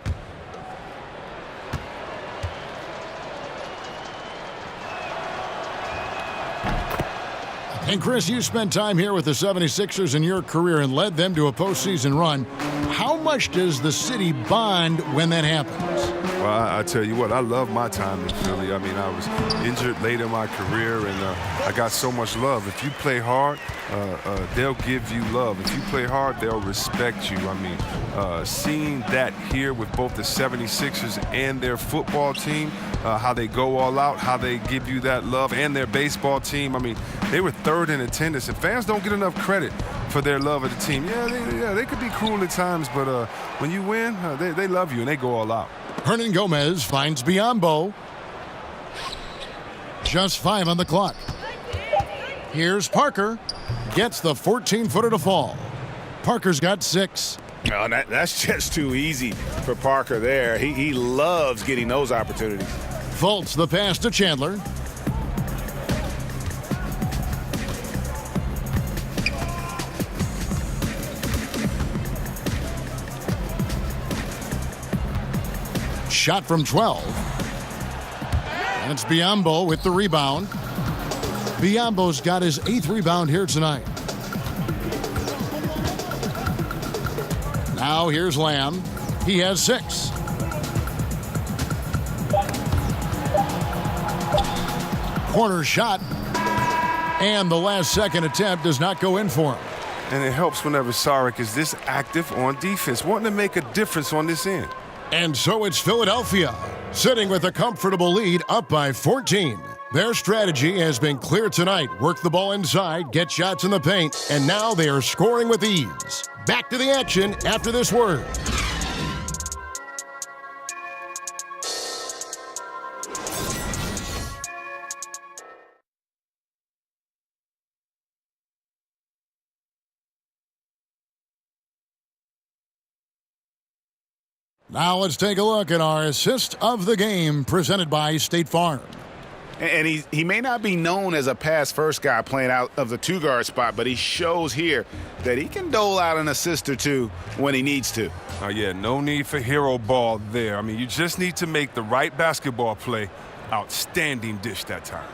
And Chris, you spent time here with the 76ers in your career and led them to a postseason run. How much does the city bond when that happens? Well, I tell you what, I love my time in Philly. I mean, I was injured late in my career, and I got so much love. If you play hard, they'll give you love. If you play hard, they'll respect you. I mean, seeing that here with both the 76ers and their football team, how they go all out, how they give you that love, and their baseball team. I mean, they were third in attendance, and fans don't get enough credit for their love of the team. Yeah, they could be cruel at times, but when you win, they love you, and they go all out. Hernangomez finds Biyombo. Just 5 on the clock. Here's Parker. Gets the 14-footer to fall. Parker's got 6. No, that's just too easy for Parker there. He loves getting those opportunities. Fultz the pass to Chandler. Shot from 12. And it's Biyombo with the rebound. Biyombo's got his 8th rebound here tonight. Now here's Lamb. He has 6. Corner shot. And the last second attempt does not go in for him. And it helps whenever Saric is this active on defense, wanting to make a difference on this end. And so it's Philadelphia, sitting with a comfortable lead up by 14. Their strategy has been clear tonight. Work the ball inside, get shots in the paint, and now they are scoring with ease. Back to the action after this word. Now let's take a look at our assist of the game presented by State Farm. And he may not be known as a pass-first guy playing out of the 2-guard spot, but he shows here that he can dole out an assist or two when he needs to. Oh, yeah, no need for hero ball there. I mean, you just need to make the right basketball play. Outstanding dish that time.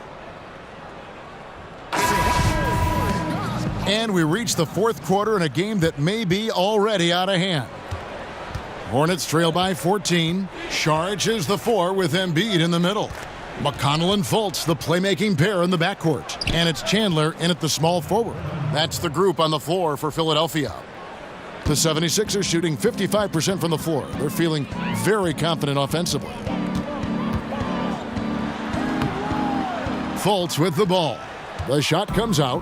And we reach the 4th quarter in a game that may be already out of hand. Hornets trail by 14. Saric is the 4 with Embiid in the middle. McConnell and Fultz, the playmaking pair in the backcourt. And it's Chandler in at the small forward. That's the group on the floor for Philadelphia. The 76ers shooting 55% from the floor. They're feeling very confident offensively. Fultz with the ball. The shot comes out.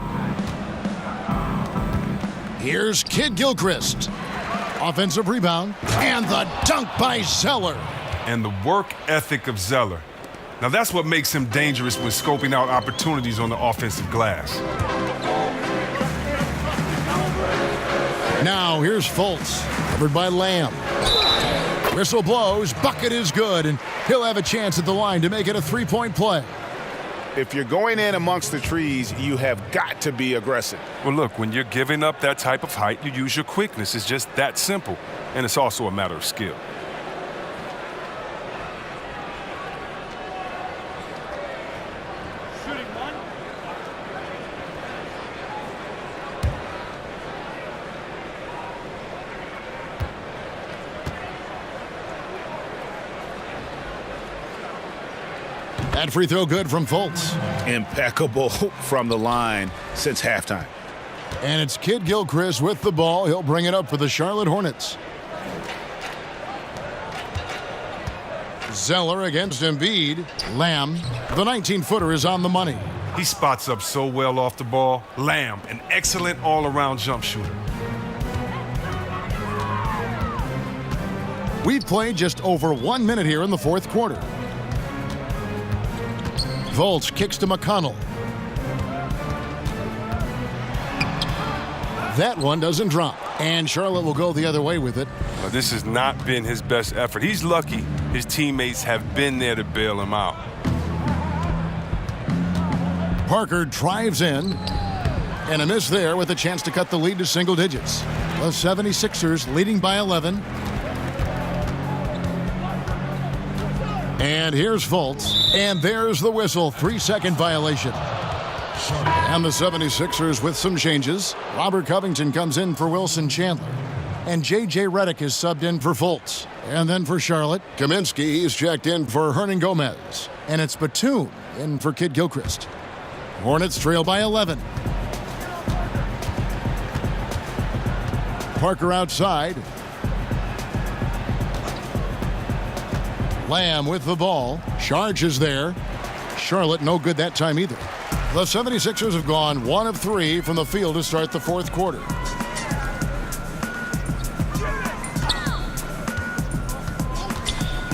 Here's Kid Gilchrist. Offensive rebound. And the dunk by Zeller. And the work ethic of Zeller. Now that's what makes him dangerous when scoping out opportunities on the offensive glass. Now here's Fultz, covered by Lamb. Whistle blows, bucket is good, and he'll have a chance at the line to make it a three-point play. If you're going in amongst the trees, you have got to be aggressive. Well, look, when you're giving up that type of height, you use your quickness. It's just that simple, and it's also a matter of skill. That free throw good from Fultz. Impeccable from the line since halftime. And it's Kid Gilchrist with the ball. He'll bring it up for the Charlotte Hornets. Zeller against Embiid. Lamb, the 19-footer, is on the money. He spots up so well off the ball. Lamb, an excellent all-around jump shooter. We've played just over 1 minute here in the fourth quarter. Fultz kicks to McConnell. That one doesn't drop, and Charlotte will go the other way with it. Well, this has not been his best effort. He's lucky his teammates have been there to bail him out. Parker drives in, and a miss there with a chance to cut the lead to single digits. The 76ers leading by 11. And here's Fultz, and there's the whistle, 3-second violation. And the 76ers with some changes. Robert Covington comes in for Wilson Chandler, and J.J. Redick is subbed in for Fultz. And then for Charlotte, Kaminsky is checked in for Hernan Gomez, and it's Batum in for Kid Gilchrist. Hornets trail by 11. Parker outside. Lamb with the ball. Saric is there. Charlotte no good that time either. The 76ers have gone 1 of 3 from the field to start the fourth quarter.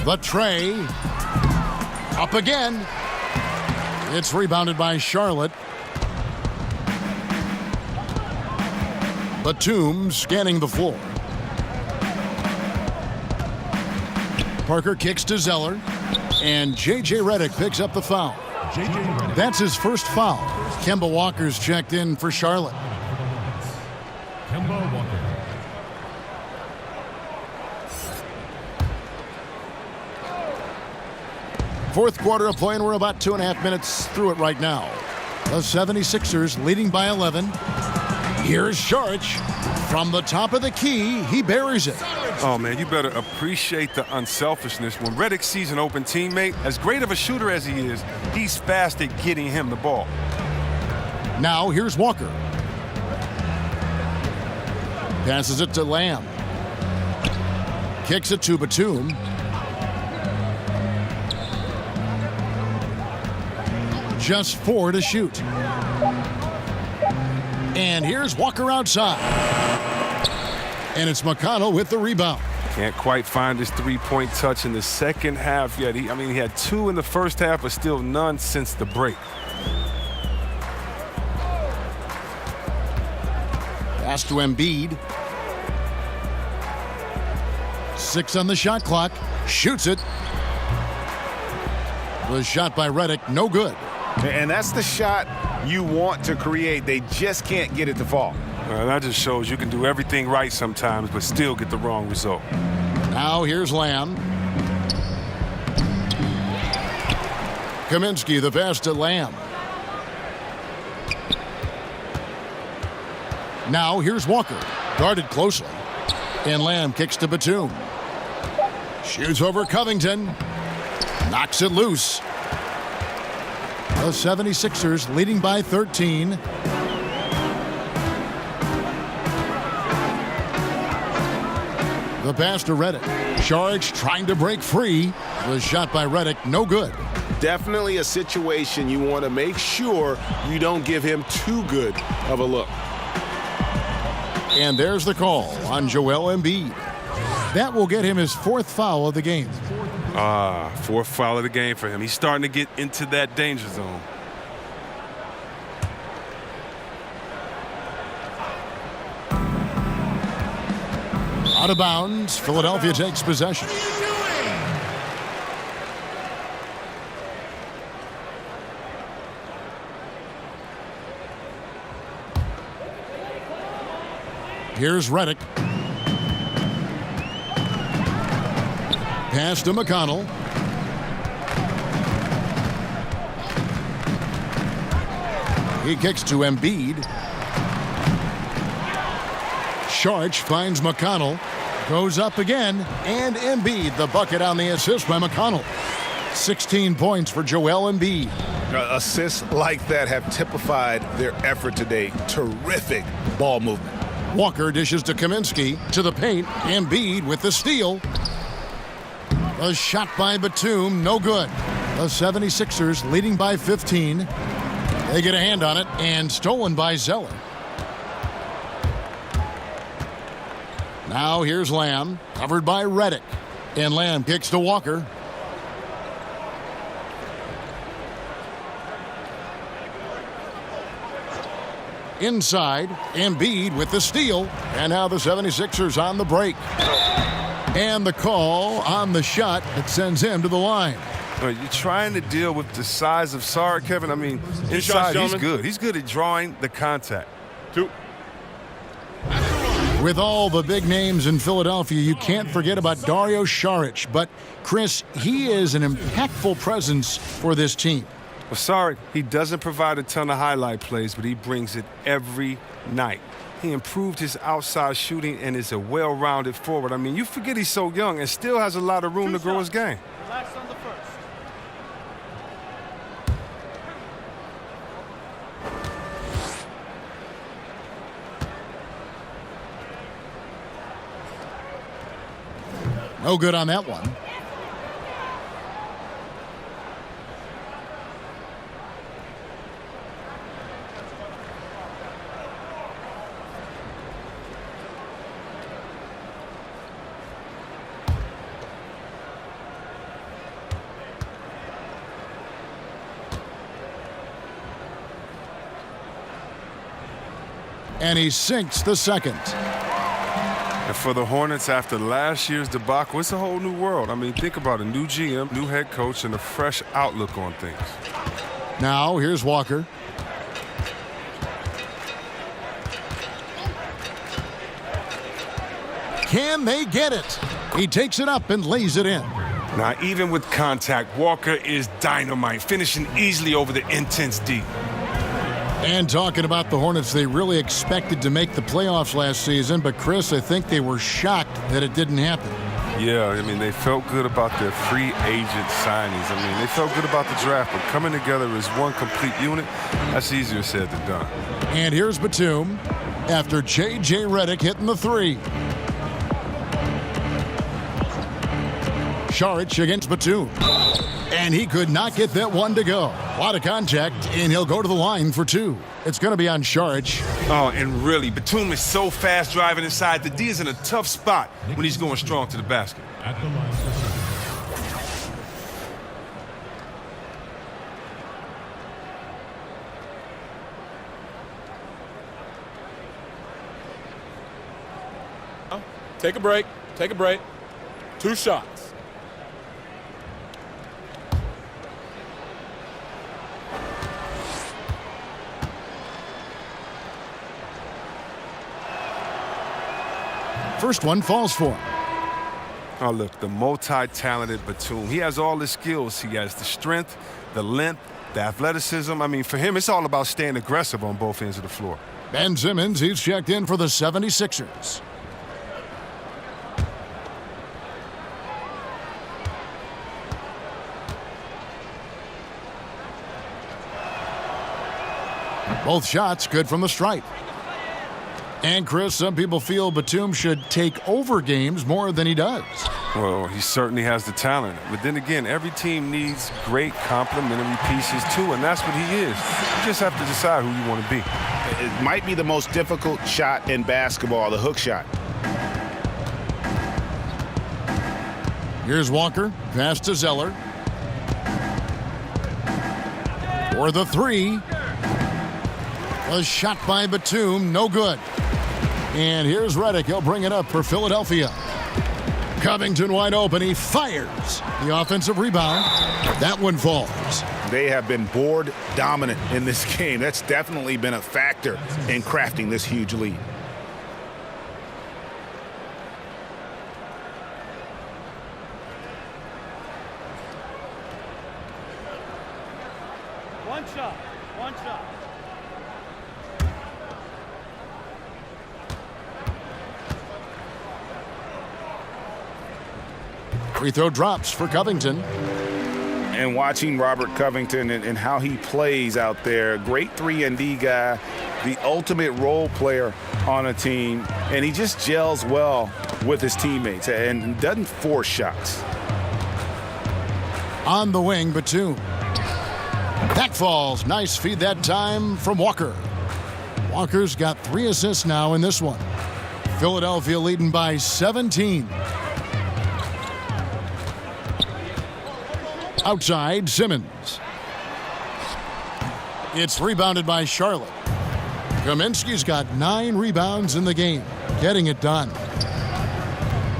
The tray. Up again. It's rebounded by Charlotte. Batum scanning the floor. Parker kicks to Zeller, and J.J. Redick picks up the foul. That's his first foul. Kemba Walker's checked in for Charlotte. Kemba Walker. Fourth quarter of play, and we're about 2.5 minutes through it right now. The 76ers leading by 11. Here's Saric. From the top of the key, he buries it. Oh, man, you better appreciate the unselfishness. When Redick sees an open teammate, as great of a shooter as he is, he's fast at getting him the ball. Now here's Walker. Passes it to Lamb. Kicks it to Batum. Just 4 to shoot. And here's Walker outside. And it's McConnell with the rebound. Can't quite find his three-point touch in the second half yet. He had 2 in the first half, but still none since the break. Pass to Embiid. 6 on the shot clock. Shoots it. The shot by Redick, no good. And that's the shot you want to create. They just can't get it to fall. That just shows you can do everything right sometimes, but still get the wrong result. Now here's Lamb. Kaminsky, the pass to Lamb. Now here's Walker, guarded closely. And Lamb kicks to Batum. Shoots over Covington. Knocks it loose. The 76ers leading by 13. The pass to Redick. Saric trying to break free. The shot by Redick, no good. Definitely a situation you want to make sure you don't give him too good of a look. And there's the call on Joel Embiid. That will get him his 4th foul of the game. 4th foul of the game for him. He's starting to get into that danger zone. Out of bounds, Philadelphia takes possession. Here's Redick. Pass to McConnell. He kicks to Embiid. Saric finds McConnell. Goes up again. And Embiid, the bucket on the assist by McConnell. 16 points for Joel Embiid. Assists like that have typified their effort today. Terrific ball movement. Walker dishes to Kaminsky. To the paint. Embiid with the steal. A shot by Batum, no good. The 76ers leading by 15. They get a hand on it and stolen by Zeller. Now here's Lamb, covered by Redick. And Lamb kicks to Walker. Inside, Embiid with the steal. And now the 76ers on the break. And the call on the shot that sends him to the line. You're trying to deal with the size of Saric, Kevin. I mean, inside he's good. He's good at drawing the contact. 2. With all the big names in Philadelphia, you can't forget about Dario Saric. But, Chris, he is an impactful presence for this team. Well, Saric, he doesn't provide a ton of highlight plays, but he brings it every night. He improved his outside shooting and is a well-rounded forward. I mean, you forget he's so young and still has a lot of room to grow his game. Relax on the first. No good on that one. And he sinks the second. And for the Hornets, after last year's debacle, it's a whole new world. I mean, think about a new GM, new head coach, and a fresh outlook on things. Now, here's Walker. Can they get it? He takes it up and lays it in. Now, even with contact, Walker is dynamite, finishing easily over the intense D. And talking about the Hornets, they really expected to make the playoffs last season, but Chris, I think they were shocked that it didn't happen. Yeah, I mean, they felt good about their free agent signings. I mean, they felt good about the draft, but coming together as one complete unit, that's easier said than done. And here's Batum after J.J. Redick hitting the three. Saric against Batum. And he could not get that one to go. A lot of contact, and he'll go to the line for two. It's going to be on Saric. Oh, and really, Batum is so fast driving inside. The D is in a tough spot when he's going strong to the basket. At the line for shot. Take a break. Take a break. 2 shots. First one falls for him. Oh, look, the multi-talented Batum. He has all the skills. He has the strength, the length, the athleticism. I mean, for him, it's all about staying aggressive on both ends of the floor. Ben Simmons, he's checked in for the 76ers. Both shots good from the stripe. And Chris, some people feel Batum should take over games more than he does. Well, he certainly has the talent. But then again, every team needs great complementary pieces too, and that's what he is. You just have to decide who you want to be. It might be the most difficult shot in basketball, the hook shot. Here's Walker, pass to Zeller. For the three. A shot by Batum, no good. And here's Redick. He'll bring it up for Philadelphia. Covington wide open. He fires. The offensive rebound. That one falls. They have been board dominant in this game. That's definitely been a factor in crafting this huge lead. One shot. One shot. Free throw drops for Covington. And watching Robert Covington and how he plays out there, great 3-and-D guy, the ultimate role player on a team, and he just gels well with his teammates and doesn't force shots. On the wing, Batum. That falls. Nice feed that time from Walker. Walker's got 3 assists now in this one. Philadelphia leading by 17. Outside, Simmons. It's rebounded by Charlotte. Kaminsky's got 9 rebounds in the game, getting it done.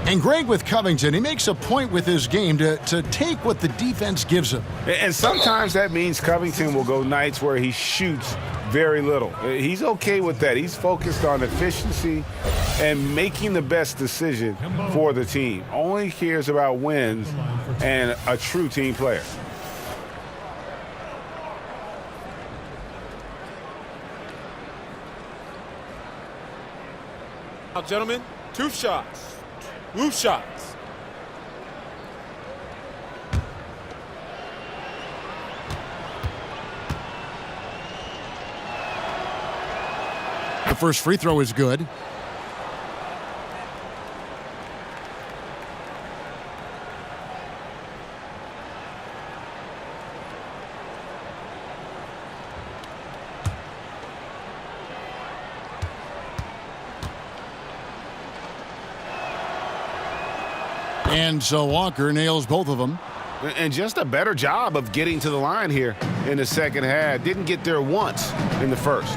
And Greg with Covington, he makes a point with his game to take what the defense gives him. And sometimes that means Covington will go nights where he shoots very little. He's okay with that. He's focused on efficiency and making the best decision for the team. Only cares about wins and a true team player. Now, gentlemen, 2 shots. Move shots. The first free throw is good. And so Walker nails both of them. And just a better job of getting to the line here in the second half. Didn't get there once in the first.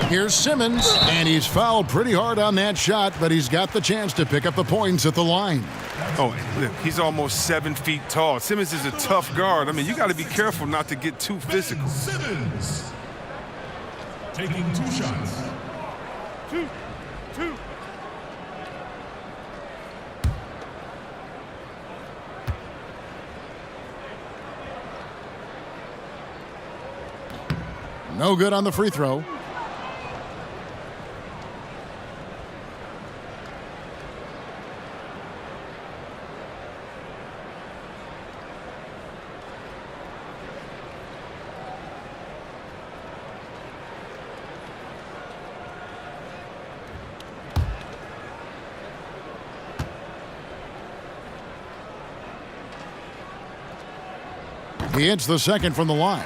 Here's Simmons, and he's fouled pretty hard on that shot, but he's got the chance to pick up the points at the line. Oh, look, he's almost 7 feet tall. Simmons is a tough guard. I mean, you got to be careful not to get too physical. Simmons taking 2 shots. 2. No good on the free throw. He hits the second from the line.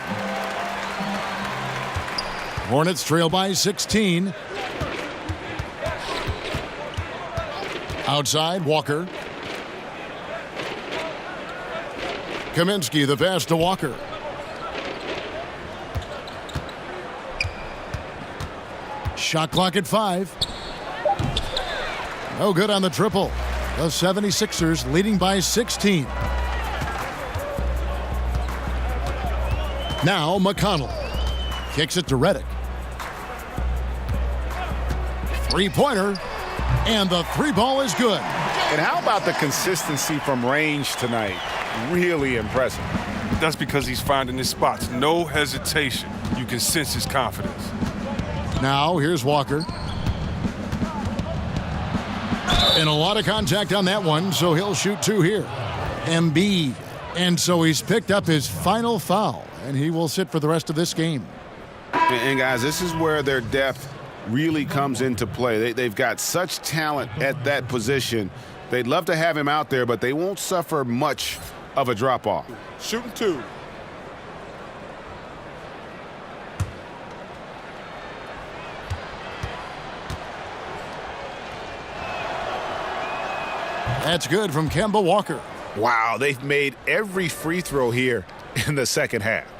Hornets trail by 16. Outside, Walker. Kaminsky, the pass to Walker. Shot clock at 5. No good on the triple. The 76ers leading by 16. Now McConnell kicks it to Redick. Three-pointer, and the 3-ball is good. And how about the consistency from range tonight? Really impressive. That's because he's finding his spots. No hesitation. You can sense his confidence. Now here's Walker. And a lot of contact on that one, so he'll shoot 2 here. Embiid. And so he's picked up his final foul. and he will sit for the rest of this game. And guys, this is where their depth really comes into play. They've got such talent at that position. They'd love to have him out there, but they won't suffer much of a drop-off. Shooting 2. That's good from Kemba Walker. Wow, they've made every free throw here in the second half.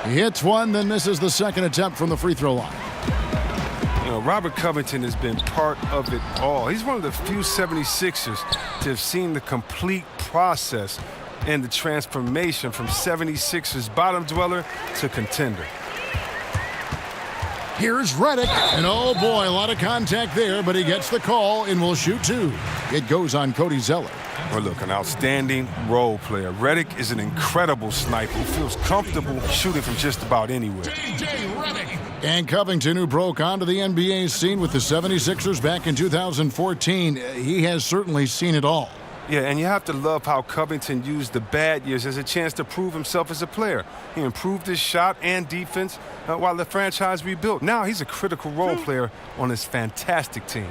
He hits one, then misses the second attempt from the free throw line. You know, Robert Covington has been part of it all. He's one of the few 76ers to have seen the complete process and the transformation from 76ers bottom dweller to contender. Here's Redick, and oh boy, a lot of contact there, but he gets the call and will shoot 2. It goes on Cody Zeller. Well, look, an outstanding role player. Redick is an incredible sniper who feels comfortable shooting from just about anywhere. And Covington, who broke onto the NBA scene with the 76ers back in 2014, he has certainly seen it all. Yeah, and you have to love how Covington used the bad years as a chance to prove himself as a player. He improved his shot and defense while the franchise rebuilt. Now he's a critical role player on this fantastic team.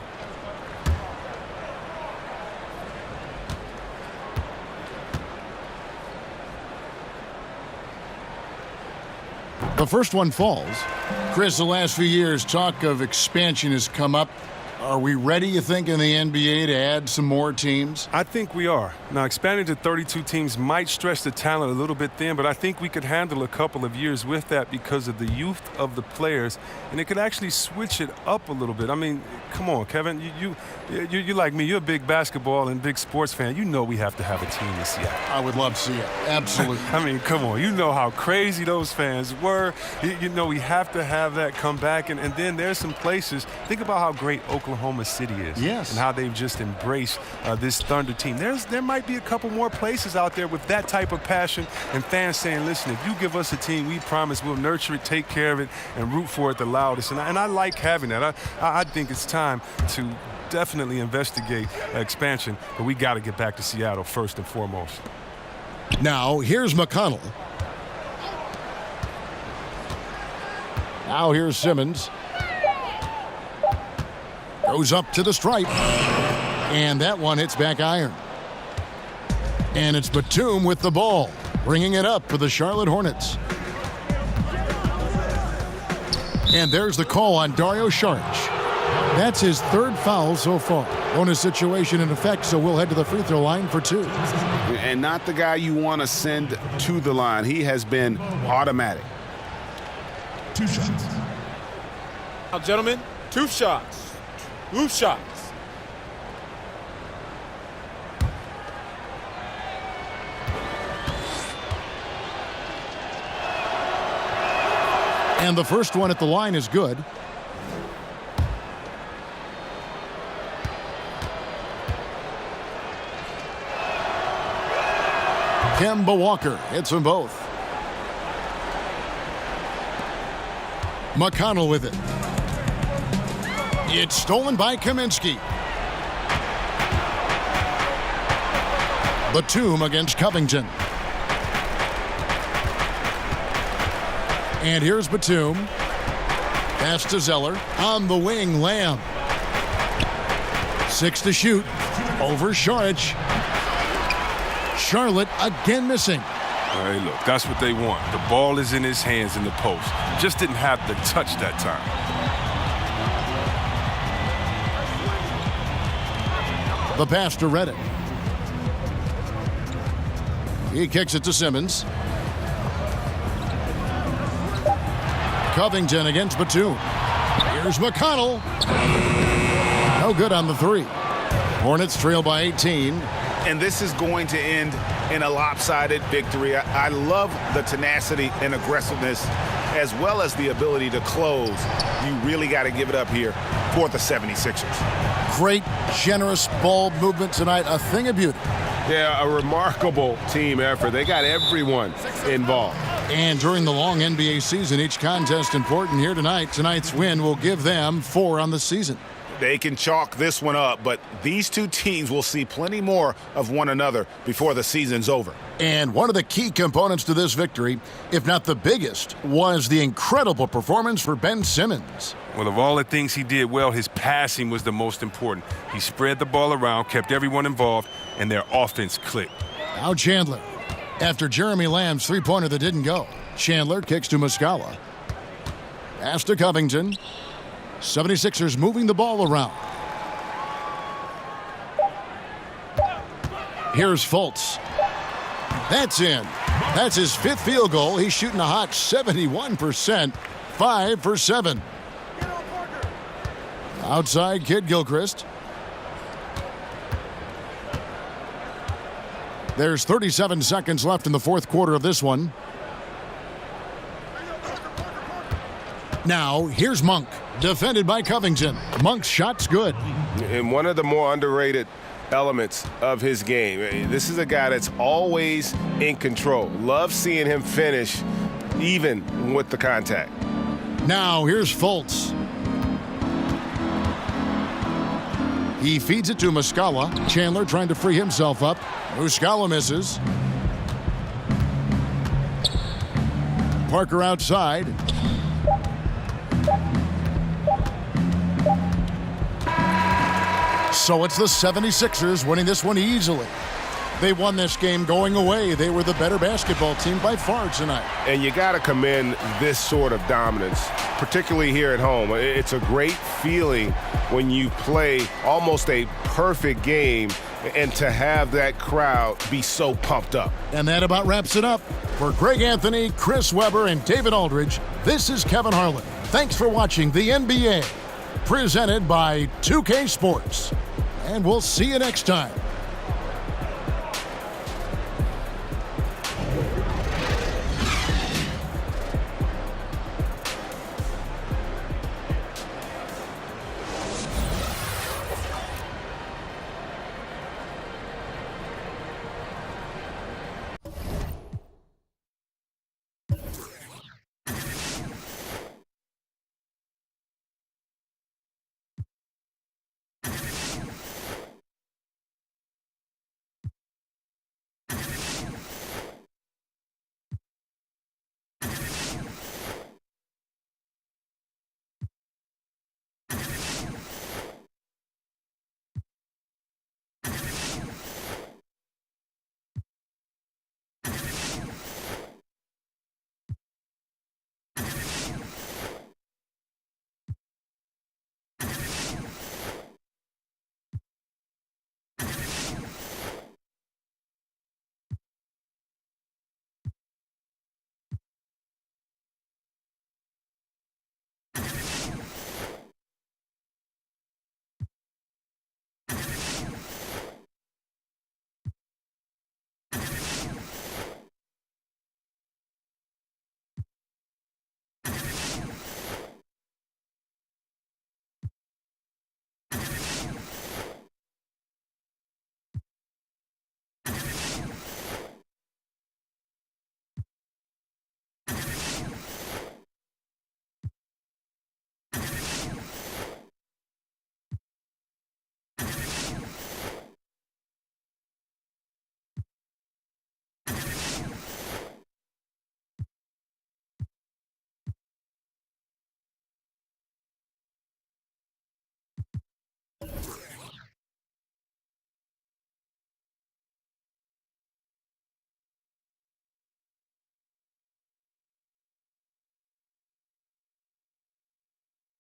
The first one falls. Chris, the last few years, talk of expansion has come up. Are we ready, you think, in the NBA to add some more teams? I think we are. Now, expanding to 32 teams might stretch the talent a little bit thin, but I think we could handle a couple of years with that because of the youth of the players, and it could actually switch it up a little bit. I mean, come on, Kevin. You like me. You're a big basketball and big sports fan. You know we have to have a team in Seattle. I would love to see it. Absolutely. I mean, come on. You know how crazy those fans were. You know we have to have that come back, and then there's some places. Think about how great Oklahoma City is. Yes. And how they've just embraced this Thunder team. There might be a couple more places out there with that type of passion and fans saying, listen, if you give us a team, we promise we'll nurture it, take care of it, and root for it the loudest. And I like having that. I think it's time to definitely investigate expansion, but we got to get back to Seattle first and foremost. Now, here's McConnell. Now here's Simmons. Goes up to the stripe. And that one hits back iron. And it's Batum with the ball, bringing it up for the Charlotte Hornets. And there's the call on Dario Saric. That's his third foul so far. Bonus situation in effect, so we'll head to the free throw line for 2. And not the guy you want to send to the line. He has been automatic. 2 shots. Now, gentlemen, 2 shots. 2 shots. And the first one at the line is good. Kemba Walker hits them both. McConnell with it. It's stolen by Kaminsky. Batum against Covington. And here's Batum. Pass to Zeller. On the wing, Lamb. 6 to shoot. Over Saric. Charlotte again missing. Hey, look, that's what they want. The ball is in his hands in the post. Just didn't have the touch that time. The pass to Redick. He kicks it to Simmons. Covington against Batum. Here's McConnell. No good on the 3. Hornets trail by 18. And this is going to end in a lopsided victory. I love the tenacity and aggressiveness as well as the ability to close. You really got to give it up here for the 76ers. Great, generous ball movement tonight. A thing of beauty. Yeah, a remarkable team effort. They got everyone involved. And during the long NBA season, each contest important. Here tonight. Tonight's win will give them 4 on the season. They can chalk this one up, but these two teams will see plenty more of one another before the season's over. And one of the key components to this victory, if not the biggest, was the incredible performance for Ben Simmons. Well, of all the things he did well, his passing was the most important. He spread the ball around, kept everyone involved, and their offense clicked. Now Chandler. After Jeremy Lamb's three-pointer that didn't go, Chandler kicks to Muscala. Pass to Covington. 76ers moving the ball around. Here's Fultz. That's in. That's his 5th field goal. He's shooting a hot 71%. 5 for 7. Outside Kid Gilchrist. There's 37 seconds left in the 4th quarter of this one. Now, here's Monk, defended by Covington. Monk's shot's good. And one of the more underrated elements of his game. This is a guy that's always in control. Love seeing him finish, even with the contact. Now, here's Fultz. He feeds it to Muscala. Chandler trying to free himself up. Muscala misses. Parker outside. So it's the 76ers winning this one easily. They won this game going away. They were the better basketball team by far tonight. And you got to commend this sort of dominance, particularly here at home. It's a great feeling when you play almost a perfect game and to have that crowd be so pumped up. And that about wraps it up. For Greg Anthony, Chris Webber, and David Aldridge, this is Kevin Harlan. Thanks for watching the NBA, presented by 2K Sports. And we'll see you next time.